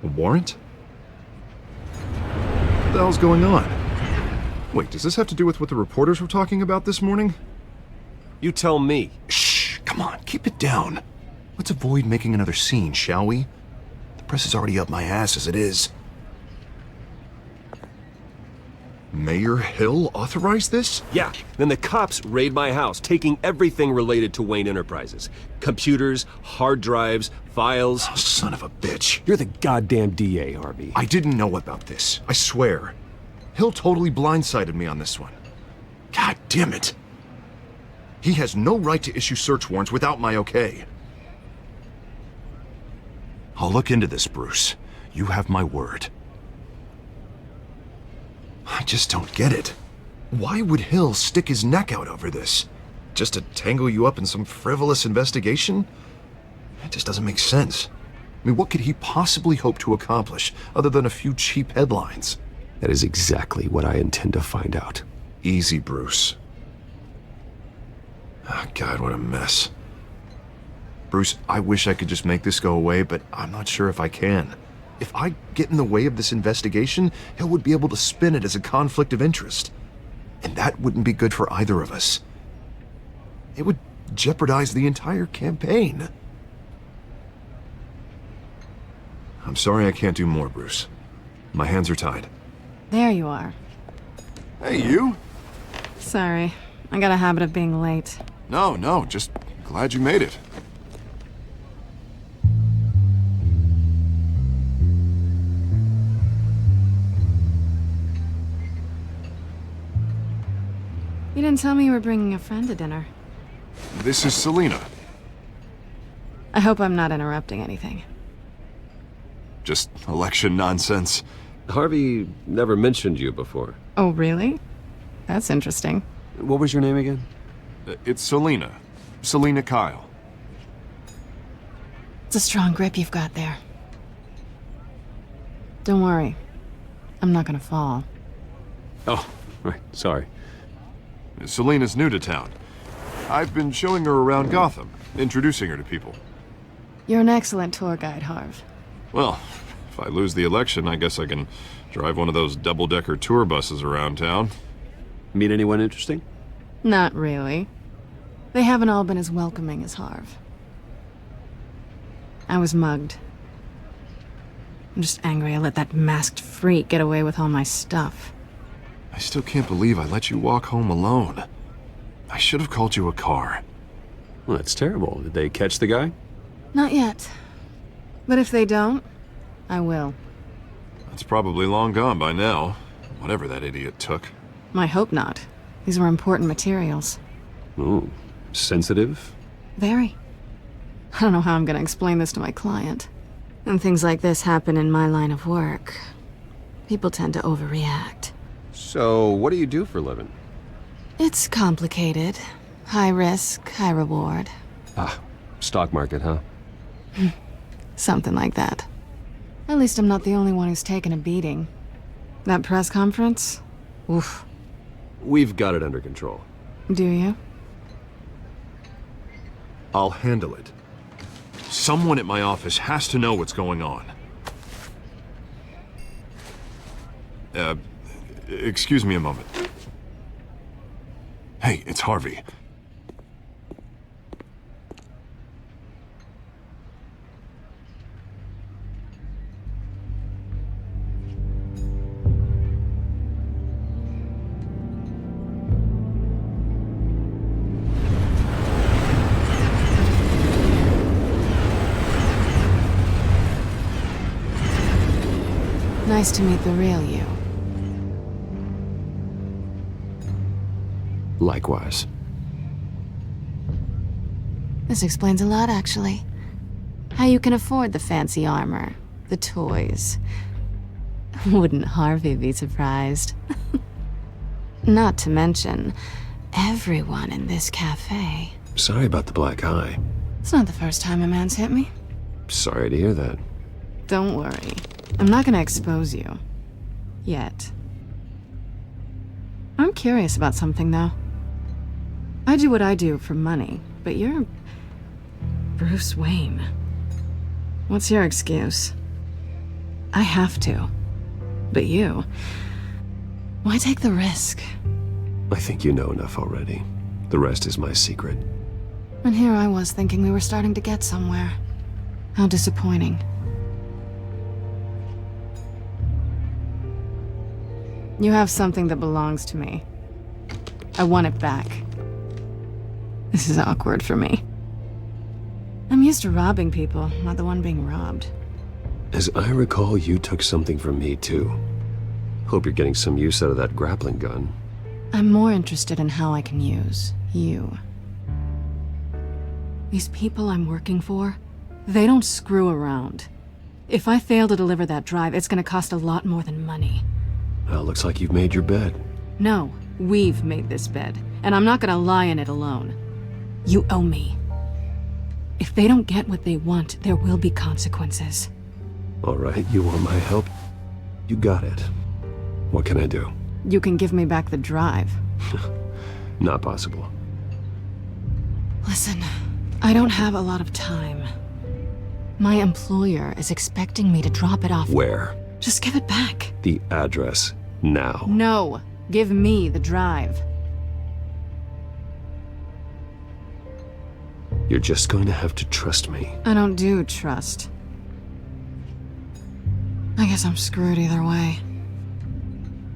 A warrant? What the hell's going on? Wait, does this have to do with what the reporters were talking about this morning? You tell me. Shh, come on, keep it down. Let's avoid making another scene, shall we? The press is already up my ass as it is. Mayor Hill authorized this? Yeah, then the cops raid my house, taking everything related to Wayne Enterprises. Computers, hard drives, files. Oh, son of a bitch. You're the goddamn DA, Harvey. I didn't know about this, I swear. Hill totally blindsided me on this one. God damn it. He has no right to issue search warrants without my okay. I'll look into this, Bruce. You have my word. I just don't get it. Why would Hill stick his neck out over this? Just to tangle you up in some frivolous investigation? It just doesn't make sense. I mean, what could he possibly hope to accomplish other than a few cheap headlines? That is exactly what I intend to find out. Easy, Bruce. Oh, God, what a mess. Bruce, I wish I could just make this go away, but I'm not sure if I can. If I get in the way of this investigation, Hill would be able to spin it as a conflict of interest. And that wouldn't be good for either of us. It would jeopardize the entire campaign. I'm sorry I can't do more, Bruce. My hands are tied. There you are. Hey, you? Sorry, I got a habit of being late. No, just glad you made it. You didn't tell me you were bringing a friend to dinner. This is Selina. I hope I'm not interrupting anything. Just election nonsense. Harvey never mentioned you before. Oh, really? That's interesting. What was your name again? It's Selina. Selina Kyle. It's a strong grip you've got there. Don't worry. I'm not gonna fall. Oh, right. Sorry. Selina's new to town. I've been showing her around Gotham, introducing her to people. You're an excellent tour guide, Harv. Well, if I lose the election, I guess I can drive one of those double-decker tour buses around town. Meet anyone interesting? Not really. They haven't all been as welcoming as Harv. I was mugged. I'm just angry I let that masked freak get away with all my stuff. I still can't believe I let you walk home alone. I should have called you a car. Well, that's terrible. Did they catch the guy? Not yet. But if they don't, I will. That's probably long gone by now, whatever that idiot took. I hope not. These were important materials. Ooh, sensitive? Very. I don't know how I'm gonna explain this to my client. When things like this happen in my line of work, people tend to overreact. So, what do you do for a living? It's complicated. High risk, high reward. Ah, stock market, huh? Something like that. At least I'm not the only one who's taken a beating. That press conference? Oof. We've got it under control. Do you? I'll handle it. Someone at my office has to know what's going on. Excuse me a moment. Hey, it's Harvey. Nice to meet the real you. Likewise. This explains a lot, actually. How you can afford the fancy armor, the toys. Wouldn't Harvey be surprised? Not to mention, everyone in this cafe. Sorry about the black eye. It's not the first time a man's hit me. Sorry to hear that. Don't worry. I'm not gonna expose you. Yet. I'm curious about something, though. I do what I do for money, but you're... Bruce Wayne. What's your excuse? I have to. But you... Why take the risk? I think you know enough already. The rest is my secret. And here I was thinking we were starting to get somewhere. How disappointing. You have something that belongs to me. I want it back. This is awkward for me. I'm used to robbing people, not the one being robbed. As I recall, you took something from me, too. Hope you're getting some use out of that grappling gun. I'm more interested in how I can use you. These people I'm working for, they don't screw around. If I fail to deliver that drive, it's gonna cost a lot more than money. Well, looks like you've made your bed. No, we've made this bed, and I'm not gonna lie in it alone. You owe me. If they don't get what they want, there will be consequences. All right, you want my help? You got it. What can I do? You can give me back the drive. Not possible. Listen, I don't have a lot of time. My employer is expecting me to drop it off. Where? Just give it back. The address, now. No, give me the drive. You're just going to have to trust me. I don't do trust. I guess I'm screwed either way.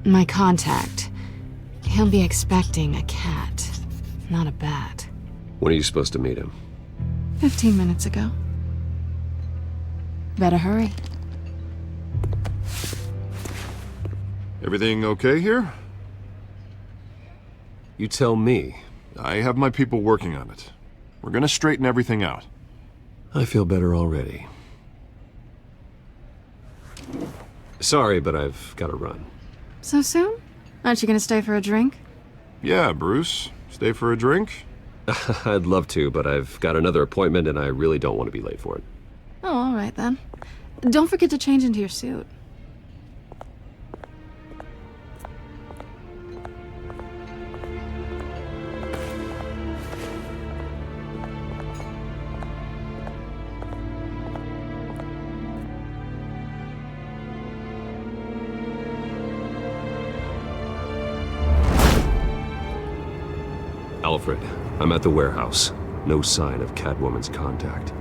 My contact, he'll be expecting a cat, not a bat. When are you supposed to meet him? 15 minutes ago. Better hurry. Everything okay here? You tell me. I have my people working on it. We're gonna straighten everything out. I feel better already. Sorry, but I've got to run. So soon? Aren't you gonna stay for a drink? Yeah, Bruce. Stay for a drink? I'd love to, but I've got another appointment and I really don't want to be late for it. Oh, all right then. Don't forget to change into your suit. Alfred, I'm at the warehouse. No sign of Catwoman's contact.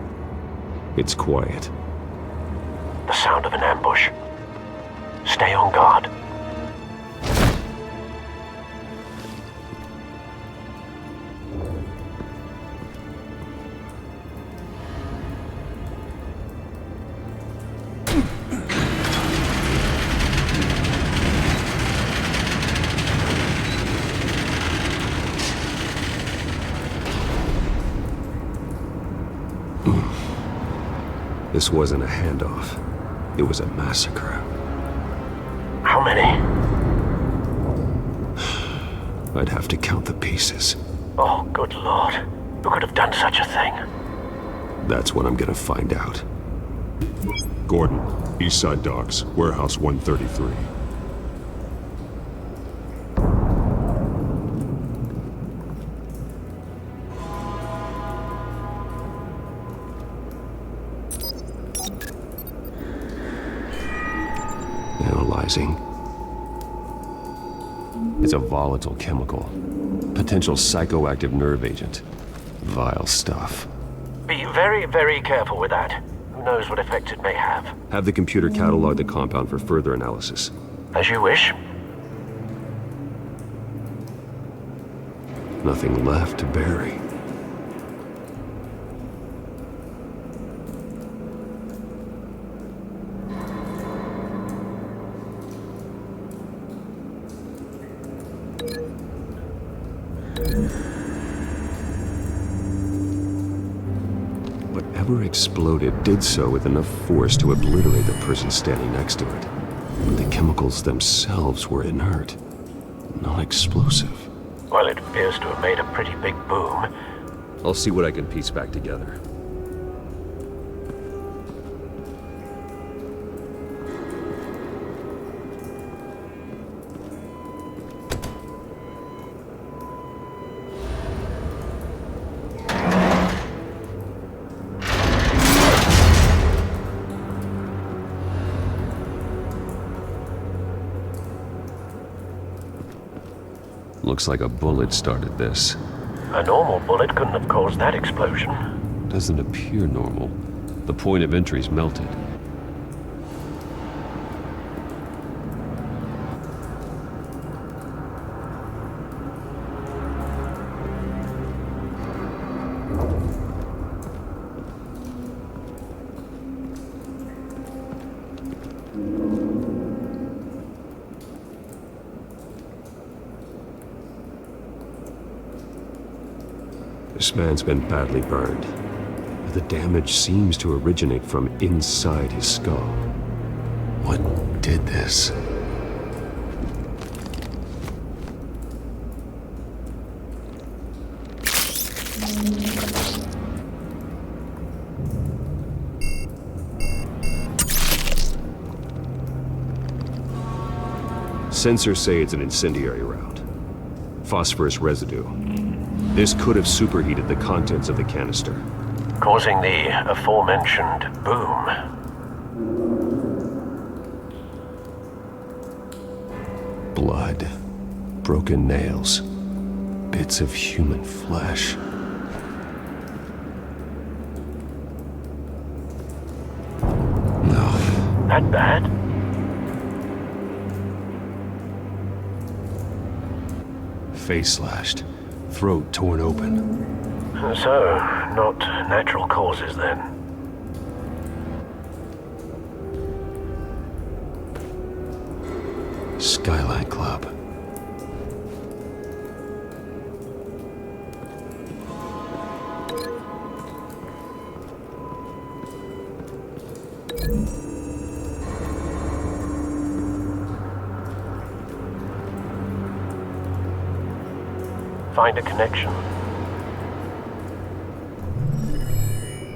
It's quiet. The sound of an ambush. Stay on guard. This wasn't a handoff. It was a massacre. How many? I'd have to count the pieces. Oh, good lord. Who could have done such a thing? That's what I'm gonna find out. Gordon, East Side Docks, Warehouse 133. Analyzing. It's a volatile chemical. Potential psychoactive nerve agent. Vile stuff. Be very, very careful with that. Who knows what effects it may have. Have the computer catalog the compound for further analysis. As you wish. Nothing left to bury. Whatever exploded did so with enough force to obliterate the person standing next to it. But the chemicals themselves were inert, not explosive. Well, it appears to have made a pretty big boom. I'll see what I can piece back together. Looks like a bullet started this. A normal bullet couldn't have caused that explosion. Doesn't appear normal. The point of entry's melted. This man's been badly burned. I The damage seems to originate from inside his skull. What did this? Sensors say it's an incendiary route. Phosphorus residue. This could have superheated the contents of the canister, causing the aforementioned boom. Blood, broken nails, bits of human flesh. No. That bad? Face slashed, throat torn open. So, not natural causes then. Skyline Club. Find a connection.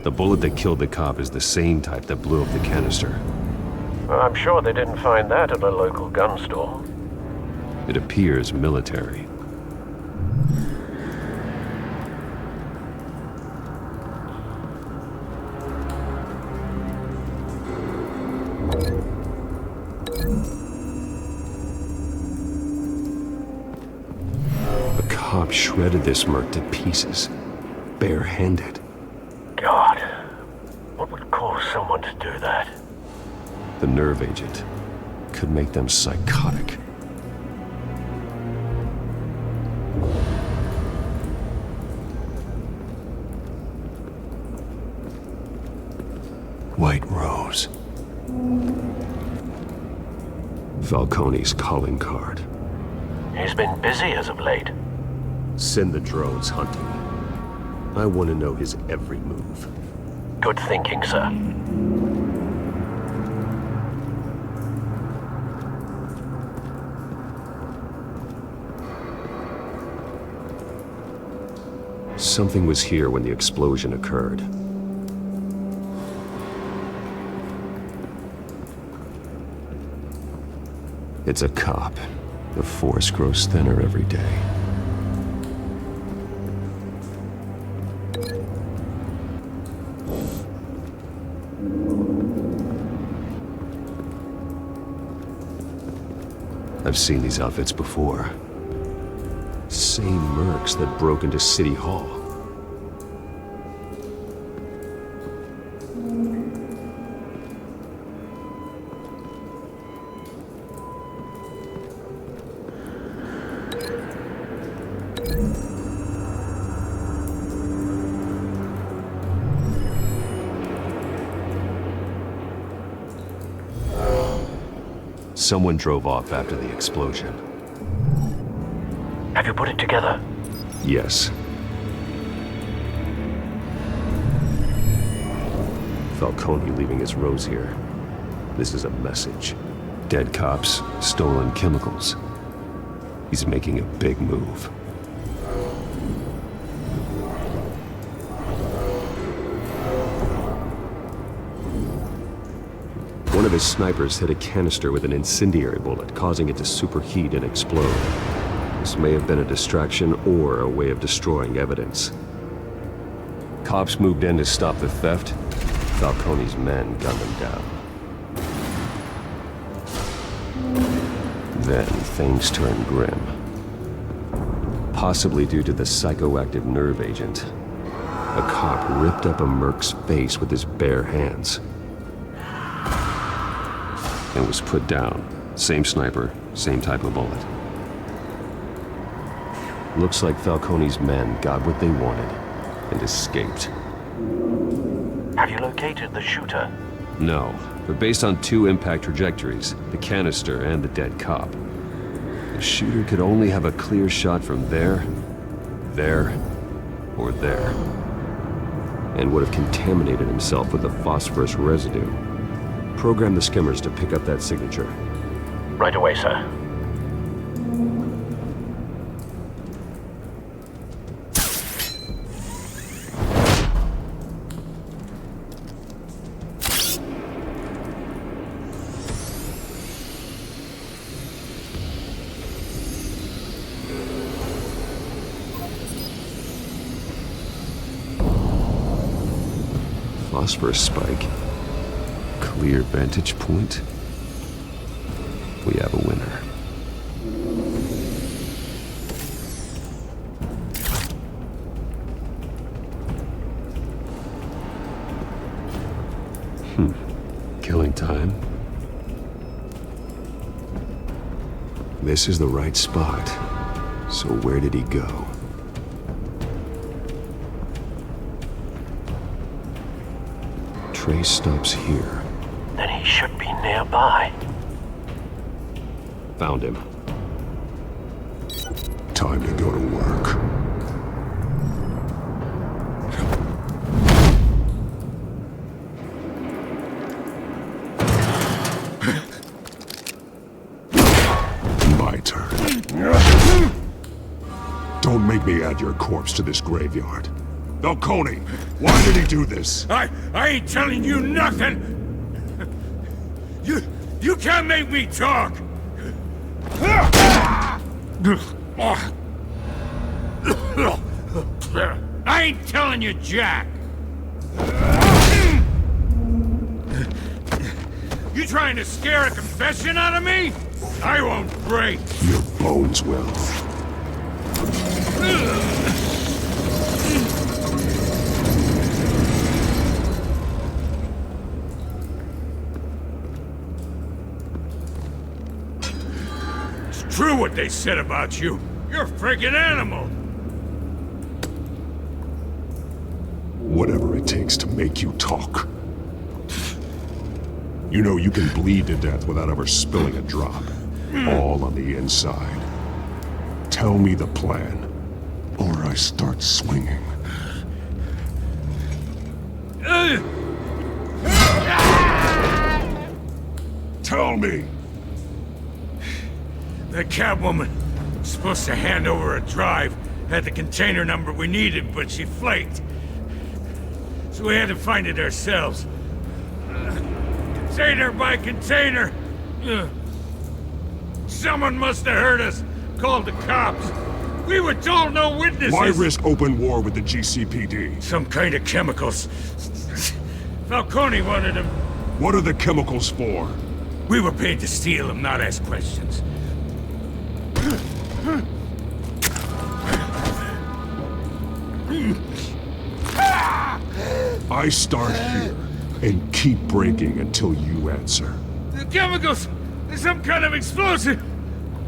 The bullet that killed the cop is the same type that blew up the canister. Well, I'm sure they didn't find that at a local gun store. It appears military. The cop shredded this merc to pieces, barehanded. God, what would cause someone to do that? The nerve agent could make them psychotic. White Rose. Falcone's calling card. He's been busy as of late. Send the drones hunting. I want to know his every move. Good thinking, sir. Something was here when the explosion occurred. It's a cop. The force grows thinner every day. I've seen these outfits before. Same mercs that broke into City Hall. Someone drove off after the explosion. Have you put it together? Yes. Falcone leaving his rose here. This is a message. Dead cops, stolen chemicals. He's making a big move. One of his snipers hit a canister with an incendiary bullet, causing it to superheat and explode. This may have been a distraction or a way of destroying evidence. Cops moved in to stop the theft. Falcone's men gunned them down. Then things turned grim. Possibly due to the psychoactive nerve agent. A cop ripped up a merc's face with his bare hands. And was put down. Same sniper, same type of bullet. Looks like Falcone's men got what they wanted and escaped. Have you located the shooter? No, but based on two impact trajectories, the canister and the dead cop, the shooter could only have a clear shot from there, or there. and would have contaminated himself with the phosphorus residue. Program the skimmers to pick up that signature. Right away, sir. Phosphorus spike. Clear vantage point. We have a winner. Killing time. This is the right spot. So where did he go? Trace stops here. Then he should be nearby. Found him. Time to go to work. My turn. Don't make me add your corpse to this graveyard. Falcone, why did he do this? I ain't telling you nothing! You can't make me talk! I ain't telling you jack! You trying to scare a confession out of me? I won't break! Your bones will. True what they said about you. You're a friggin' animal. Whatever it takes to make you talk. You know you can bleed to death without ever spilling a drop. All on the inside. Tell me the plan, or I start swinging. Tell me! That Catwoman was supposed to hand over a drive, had the container number we needed, but she flaked. So we had to find it ourselves. Container by container. Someone must have heard us, called the cops. We were told no witnesses. Why risk open war with the GCPD? Some kind of chemicals. Falcone wanted them. What are the chemicals for? We were paid to steal them, not ask questions. I start here and keep breaking until you answer. The chemicals! There's some kind of explosive!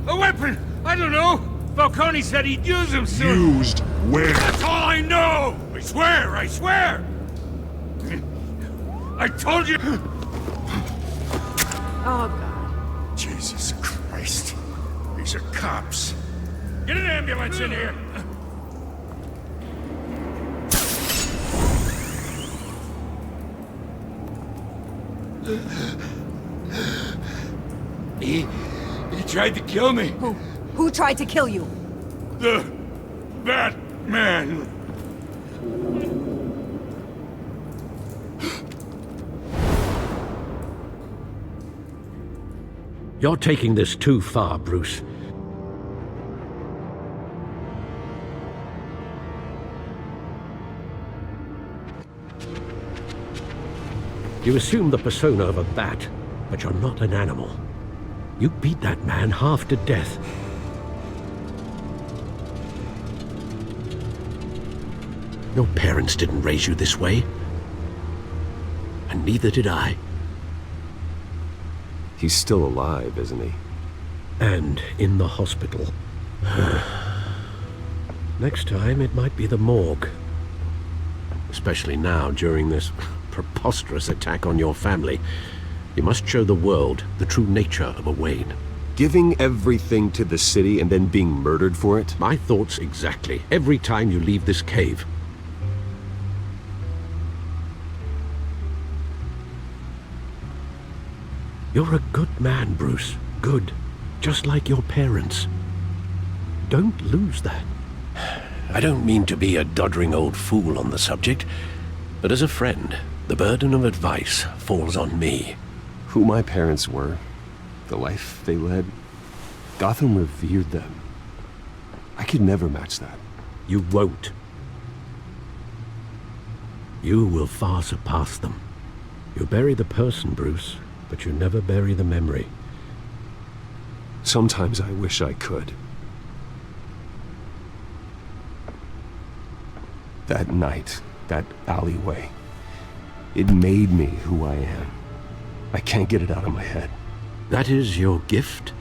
A weapon! I don't know! Falcone said he'd use them soon! Used where? That's all I know! I swear! I swear! I told you! Oh, God. Jesus Christ. These are cops. Get an ambulance in here! He tried to kill me. Who tried to kill you? The Batman. You're taking this too far, Bruce. You assume the persona of a bat, but you're not an animal. You beat that man half to death. Your parents didn't raise you this way. And neither did I. He's still alive, isn't he? And in the hospital. Next time, it might be the morgue. Especially now, during this preposterous attack on your family. You must show the world the true nature of a Wayne. Giving everything to the city and then being murdered for it? My thoughts exactly. Every time you leave this cave. You're a good man, Bruce. Good. Just like your parents. Don't lose that. I don't mean to be a doddering old fool on the subject, but as a friend, the burden of advice falls on me. Who my parents were, the life they led, Gotham revered them. I could never match that. You won't. You will far surpass them. You bury the person, Bruce, but you never bury the memory. Sometimes I wish I could. That night, that alleyway, it made me who I am. I can't get it out of my head. That is your gift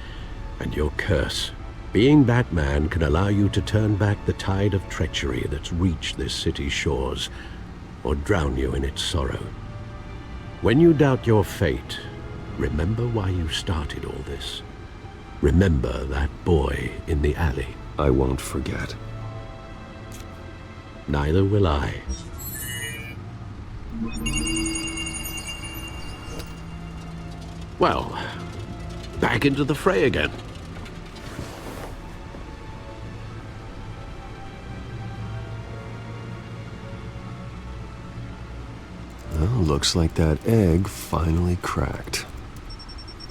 and your curse. Being Batman can allow you to turn back the tide of treachery that's reached this city's shores, or drown you in its sorrow. When you doubt your fate, remember why you started all this. Remember that boy in the alley. I won't forget. Neither will I. Well, back into the fray again. Well, looks like that egg finally cracked.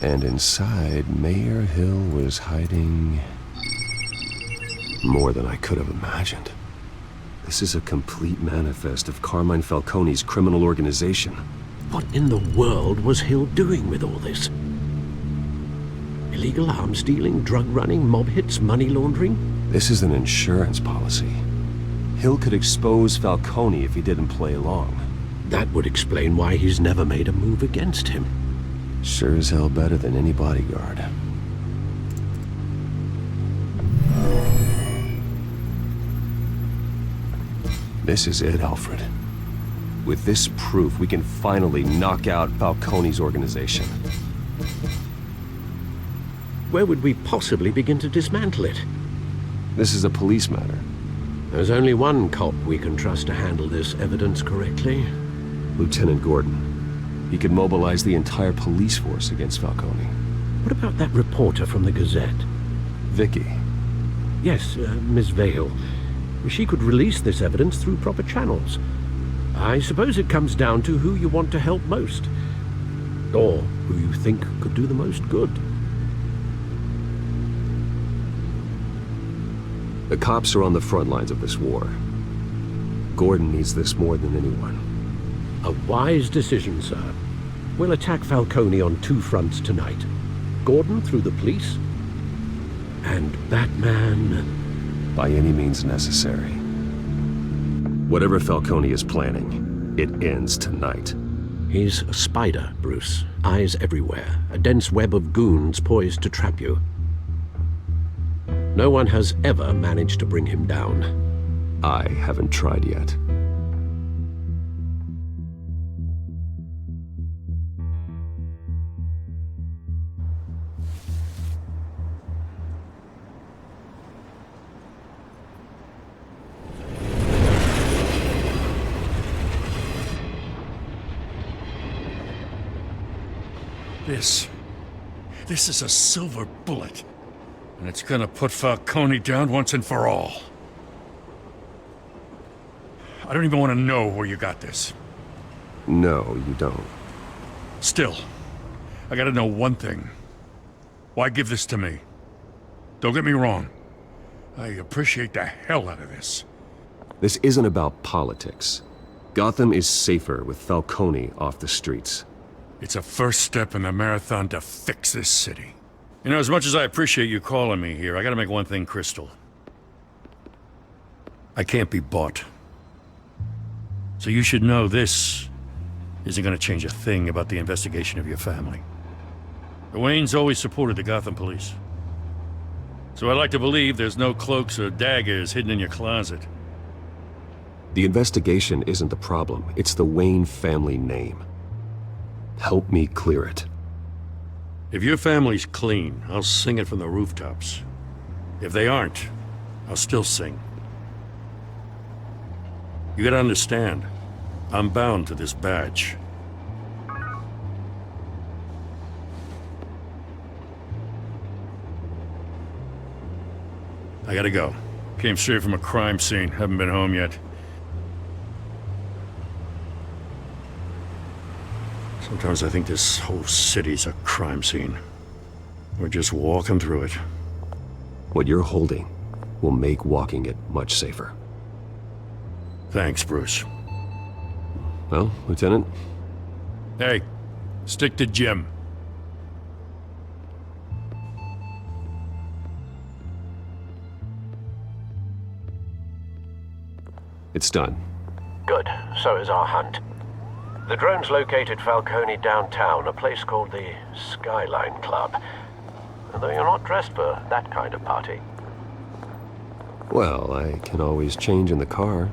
And inside, Mayor Hill was hiding more than I could have imagined. This is a complete manifest of Carmine Falcone's criminal organization. What in the world was Hill doing with all this? Illegal arms dealing, drug running, mob hits, money laundering? This is an insurance policy. Hill could expose Falcone if he didn't play along. That would explain why he's never made a move against him. Sure as hell better than any bodyguard. This is it, Alfred. With this proof, we can finally knock out Falcone's organization. Where would we possibly begin to dismantle it? This is a police matter. There's only one cop we can trust to handle this evidence correctly. Lieutenant Gordon. He could mobilize the entire police force against Falcone. What about that reporter from the Gazette? Vicky. Yes, Miss Vale. She could release this evidence through proper channels. I suppose it comes down to who you want to help most. Or who you think could do the most good. The cops are on the front lines of this war. Gordon needs this more than anyone. A wise decision, sir. We'll attack Falcone on two fronts tonight. Gordon through the police, and Batman... by any means necessary. Whatever Falcone is planning, it ends tonight. He's a spider, Bruce. Eyes everywhere. A dense web of goons poised to trap you. No one has ever managed to bring him down. I haven't tried yet. This is a silver bullet. And it's gonna put Falcone down once and for all. I don't even want to know where you got this. No, you don't. Still, I gotta know one thing. Why give this to me? Don't get me wrong. I appreciate the hell out of this. This isn't about politics. Gotham is safer with Falcone off the streets. It's a first step in the marathon to fix this city. You know, as much as I appreciate you calling me here, I gotta make one thing crystal. I can't be bought. So you should know this isn't gonna change a thing about the investigation of your family. The Waynes always supported the Gotham police. So I like to believe there's no cloaks or daggers hidden in your closet. The investigation isn't the problem. It's the Wayne family name. Help me clear it. If your family's clean, I'll sing it from the rooftops. If they aren't, I'll still sing. You gotta understand, I'm bound to this badge. I gotta go. Came straight from a crime scene. Haven't been home yet. Sometimes I think this whole city's a crime scene. We're just walking through it. What you're holding will make walking it much safer. Thanks, Bruce. Well, Lieutenant? Hey, stick to Jim. It's done. Good. So is our hunt. The drones located Falcone downtown, a place called the Skyline Club. Although you're not dressed for that kind of party. Well, I can always change in the car.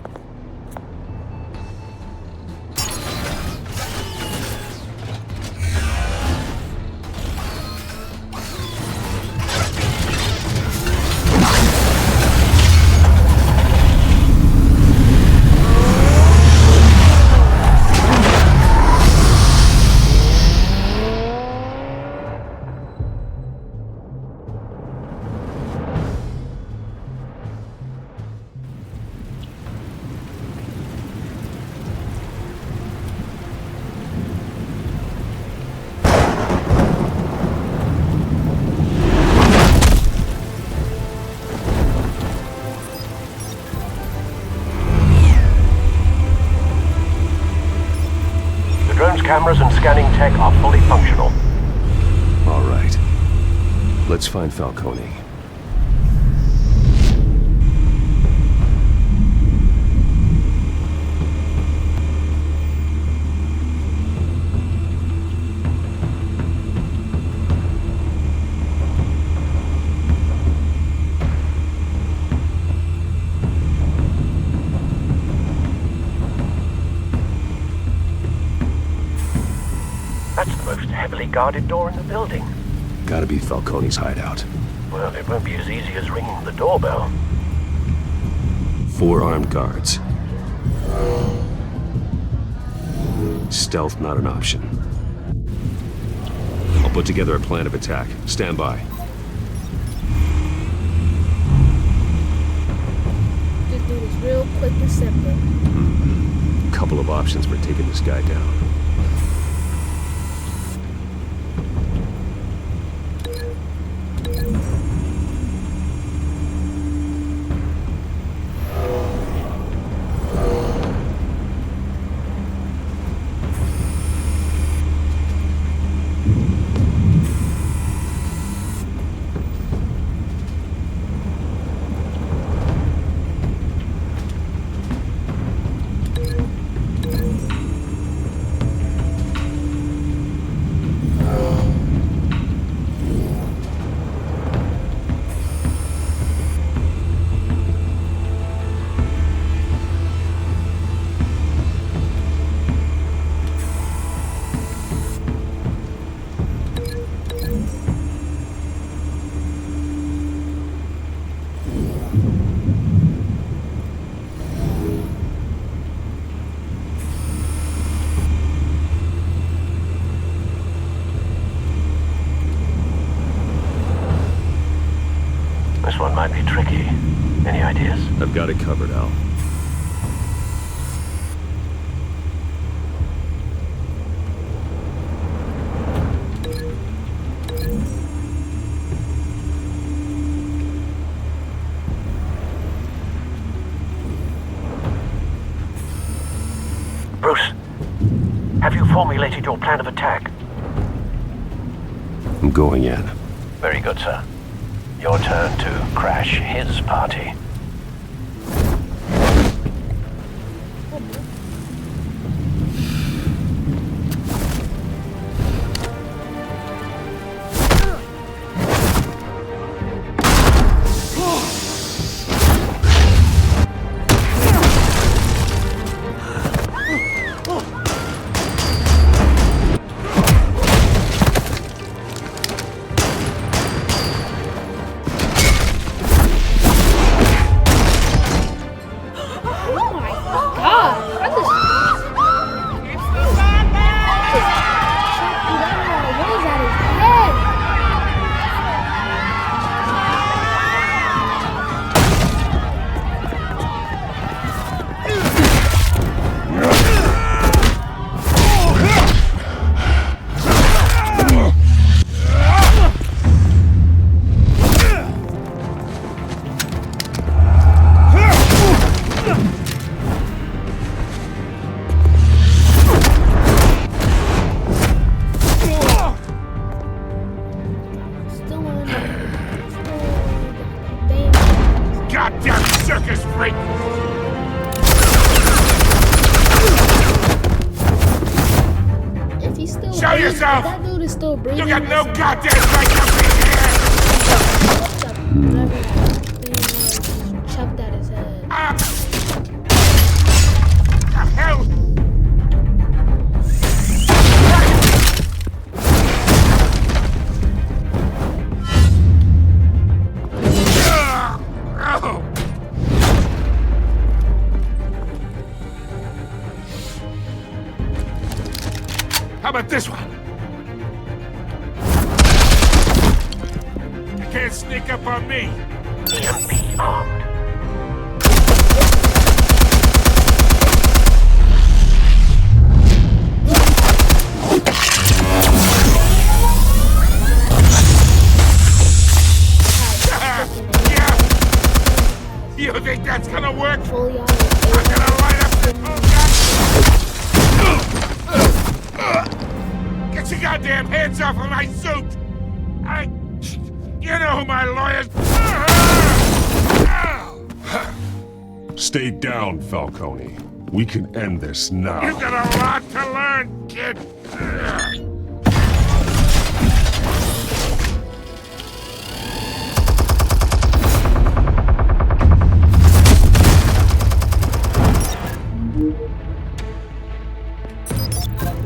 Cameras and scanning tech are fully functional. All right. Let's find Falcone. That's the most heavily guarded door in the building. Gotta be Falcone's hideout. Well, it won't be as easy as ringing the doorbell. 4 armed guards. Stealth not an option. I'll put together a plan of attack. Stand by. Just do this real quick and simple. Couple of options for taking this guy down. This one might be tricky. Any ideas? I've got it covered, Al. Bruce, have you formulated your plan of attack? I'm going in. Very good, sir. Your turn to crash his party. yourself! That dude is still breathing. You got no goddamn right to be here! Chucked at his head. The hell? How about this one? You can't sneak up on me. EMP armed. You think that's gonna work? I'm gonna light up the Get your goddamn hands off of my suit! You know who my lawyers... Stay down, Falcone. We can end this now. You got a lot to learn, kid.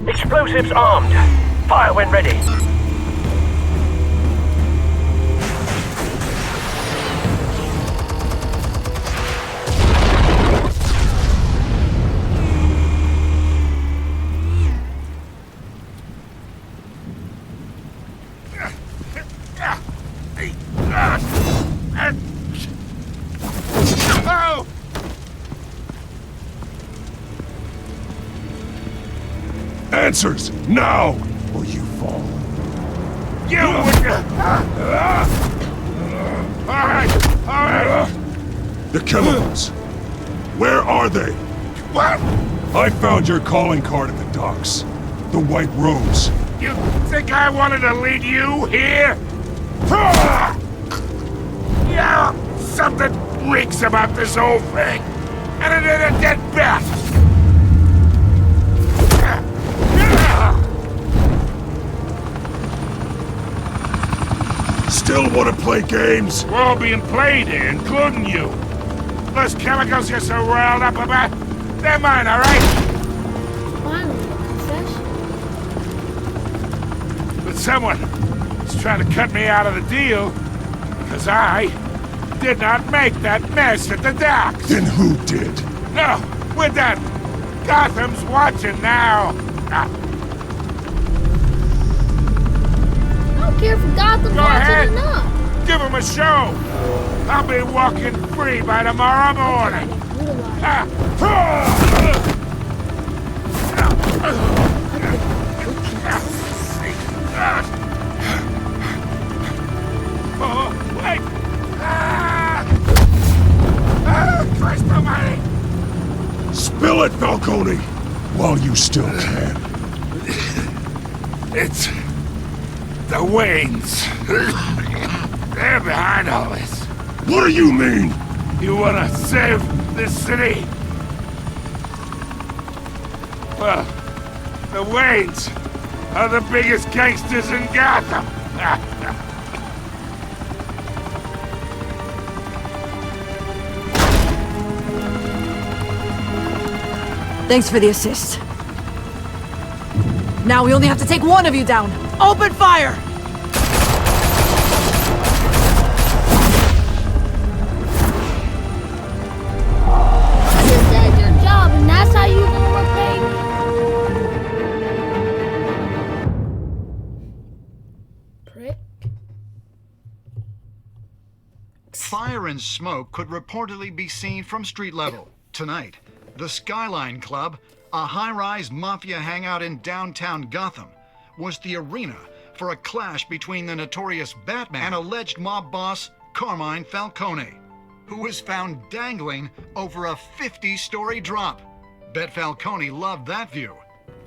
Explosives armed. Fire when ready. Oh! Answers, now, or you fall. You would... All right. The chemicals. Where are they? What? I found your calling card at the docks. The White Rose. You think I wanted to lead you here? Yeah, something reeks about this whole thing. And it ain't a dead bat. Still want to play games? We're all being played here, including you. Those chemicals you're so riled up about, they're mine, all right? But someone is trying to cut me out of the deal because I did not make that mess at the docks. Then who did? No, we're done. Gotham's watching now. I don't care if Gotham's Go watching ahead. or not. Give him a show. I'll be walking free by tomorrow morning. Oh, wait! Christ almighty! Spill it, Falcone, while you still can. It's the Waynes. They're behind all this. What do you mean? You wanna save this city? Well, the Waynes are the biggest gangsters in Gotham. Thanks for the assist. Now we only have to take one of you down. Open fire! That's your job, and that's how you gonna repay me. Prick. Fire and smoke could reportedly be seen from street level tonight. The Skyline Club, a high-rise mafia hangout in downtown Gotham, was the arena for a clash between the notorious Batman and alleged mob boss Carmine Falcone, who was found dangling over a 50-story drop. Bet Falcone loved that view.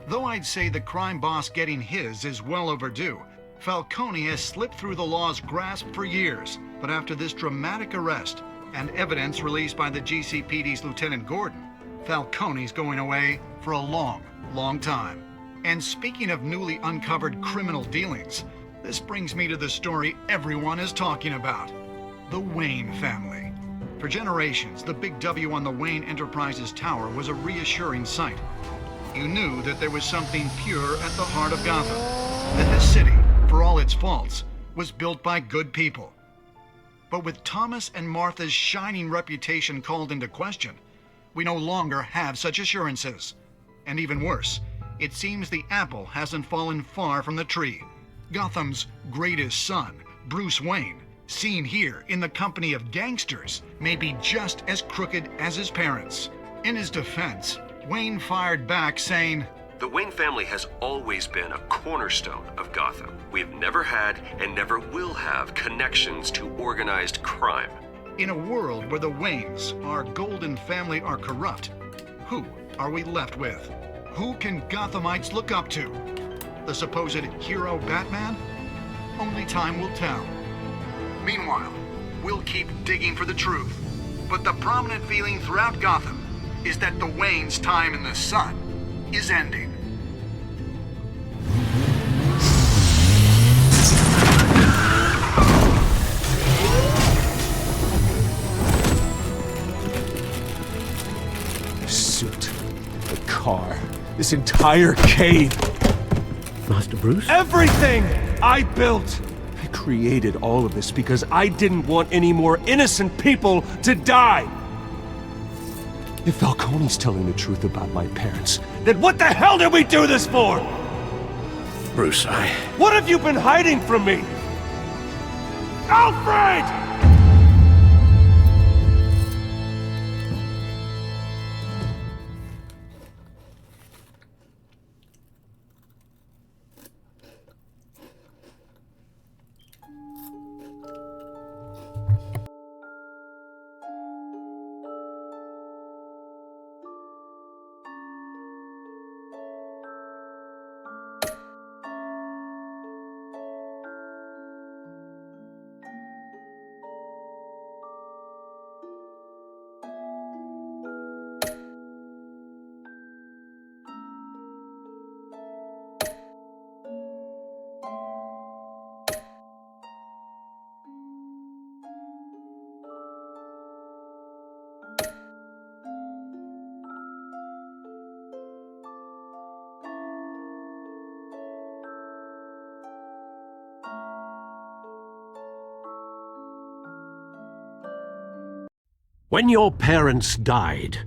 Though I'd say the crime boss getting his is well overdue, Falcone has slipped through the law's grasp for years. But after this dramatic arrest and evidence released by the GCPD's Lieutenant Gordon, Falcone's going away for a long, long time. And speaking of newly uncovered criminal dealings, this brings me to the story everyone is talking about. The Wayne family. For generations, the big W on the Wayne Enterprises tower was a reassuring sight. You knew that there was something pure at the heart of Gotham. That this city, for all its faults, was built by good people. But with Thomas and Martha's shining reputation called into question, we no longer have such assurances. And even worse, it seems the apple hasn't fallen far from the tree. Gotham's greatest son, Bruce Wayne, seen here in the company of gangsters, may be just as crooked as his parents. In his defense, Wayne fired back saying, "The Wayne family has always been a cornerstone of Gotham. We have never had and never will have connections to organized crime." In a world where the Waynes, our golden family, are corrupt, who are we left with? Who can Gothamites look up to? The supposed hero Batman? Only time will tell. Meanwhile, we'll keep digging for the truth. But the prominent feeling throughout Gotham is that the Waynes' time in the sun is ending. Suit, the car, this entire cave. Master Bruce? Everything I built! I created all of this because I didn't want any more innocent people to die! If Falcone's telling the truth about my parents, then what the hell did we do this for? Bruce, What have you been hiding from me? Alfred! When your parents died,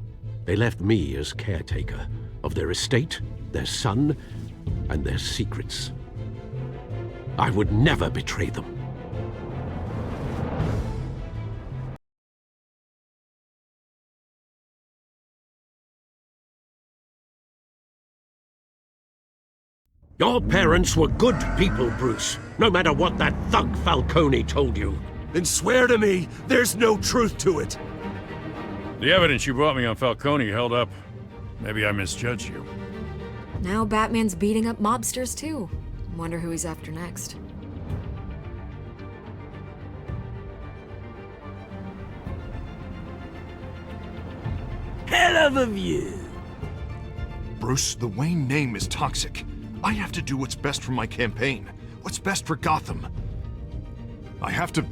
they left me as caretaker of their estate, their son, and their secrets. I would never betray them. Your parents were good people, Bruce, no matter what that thug Falcone told you. Then swear to me there's no truth to it. The evidence you brought me on Falcone held up. Maybe I misjudged you. Now Batman's beating up mobsters too. Wonder who he's after next. Hell of a view. Bruce, the Wayne name is toxic. I have to do what's best for my campaign. What's best for Gotham. I have to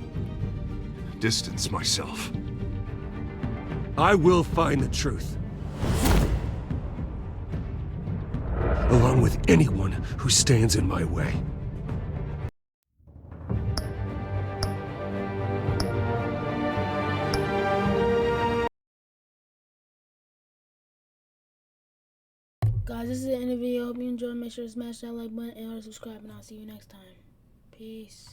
distance myself. I will find the truth. Along with anyone who stands in my way. Guys, this is the end of the video. Hope you enjoyed. Make sure to smash that like button and subscribe, and I'll see you next time. Peace.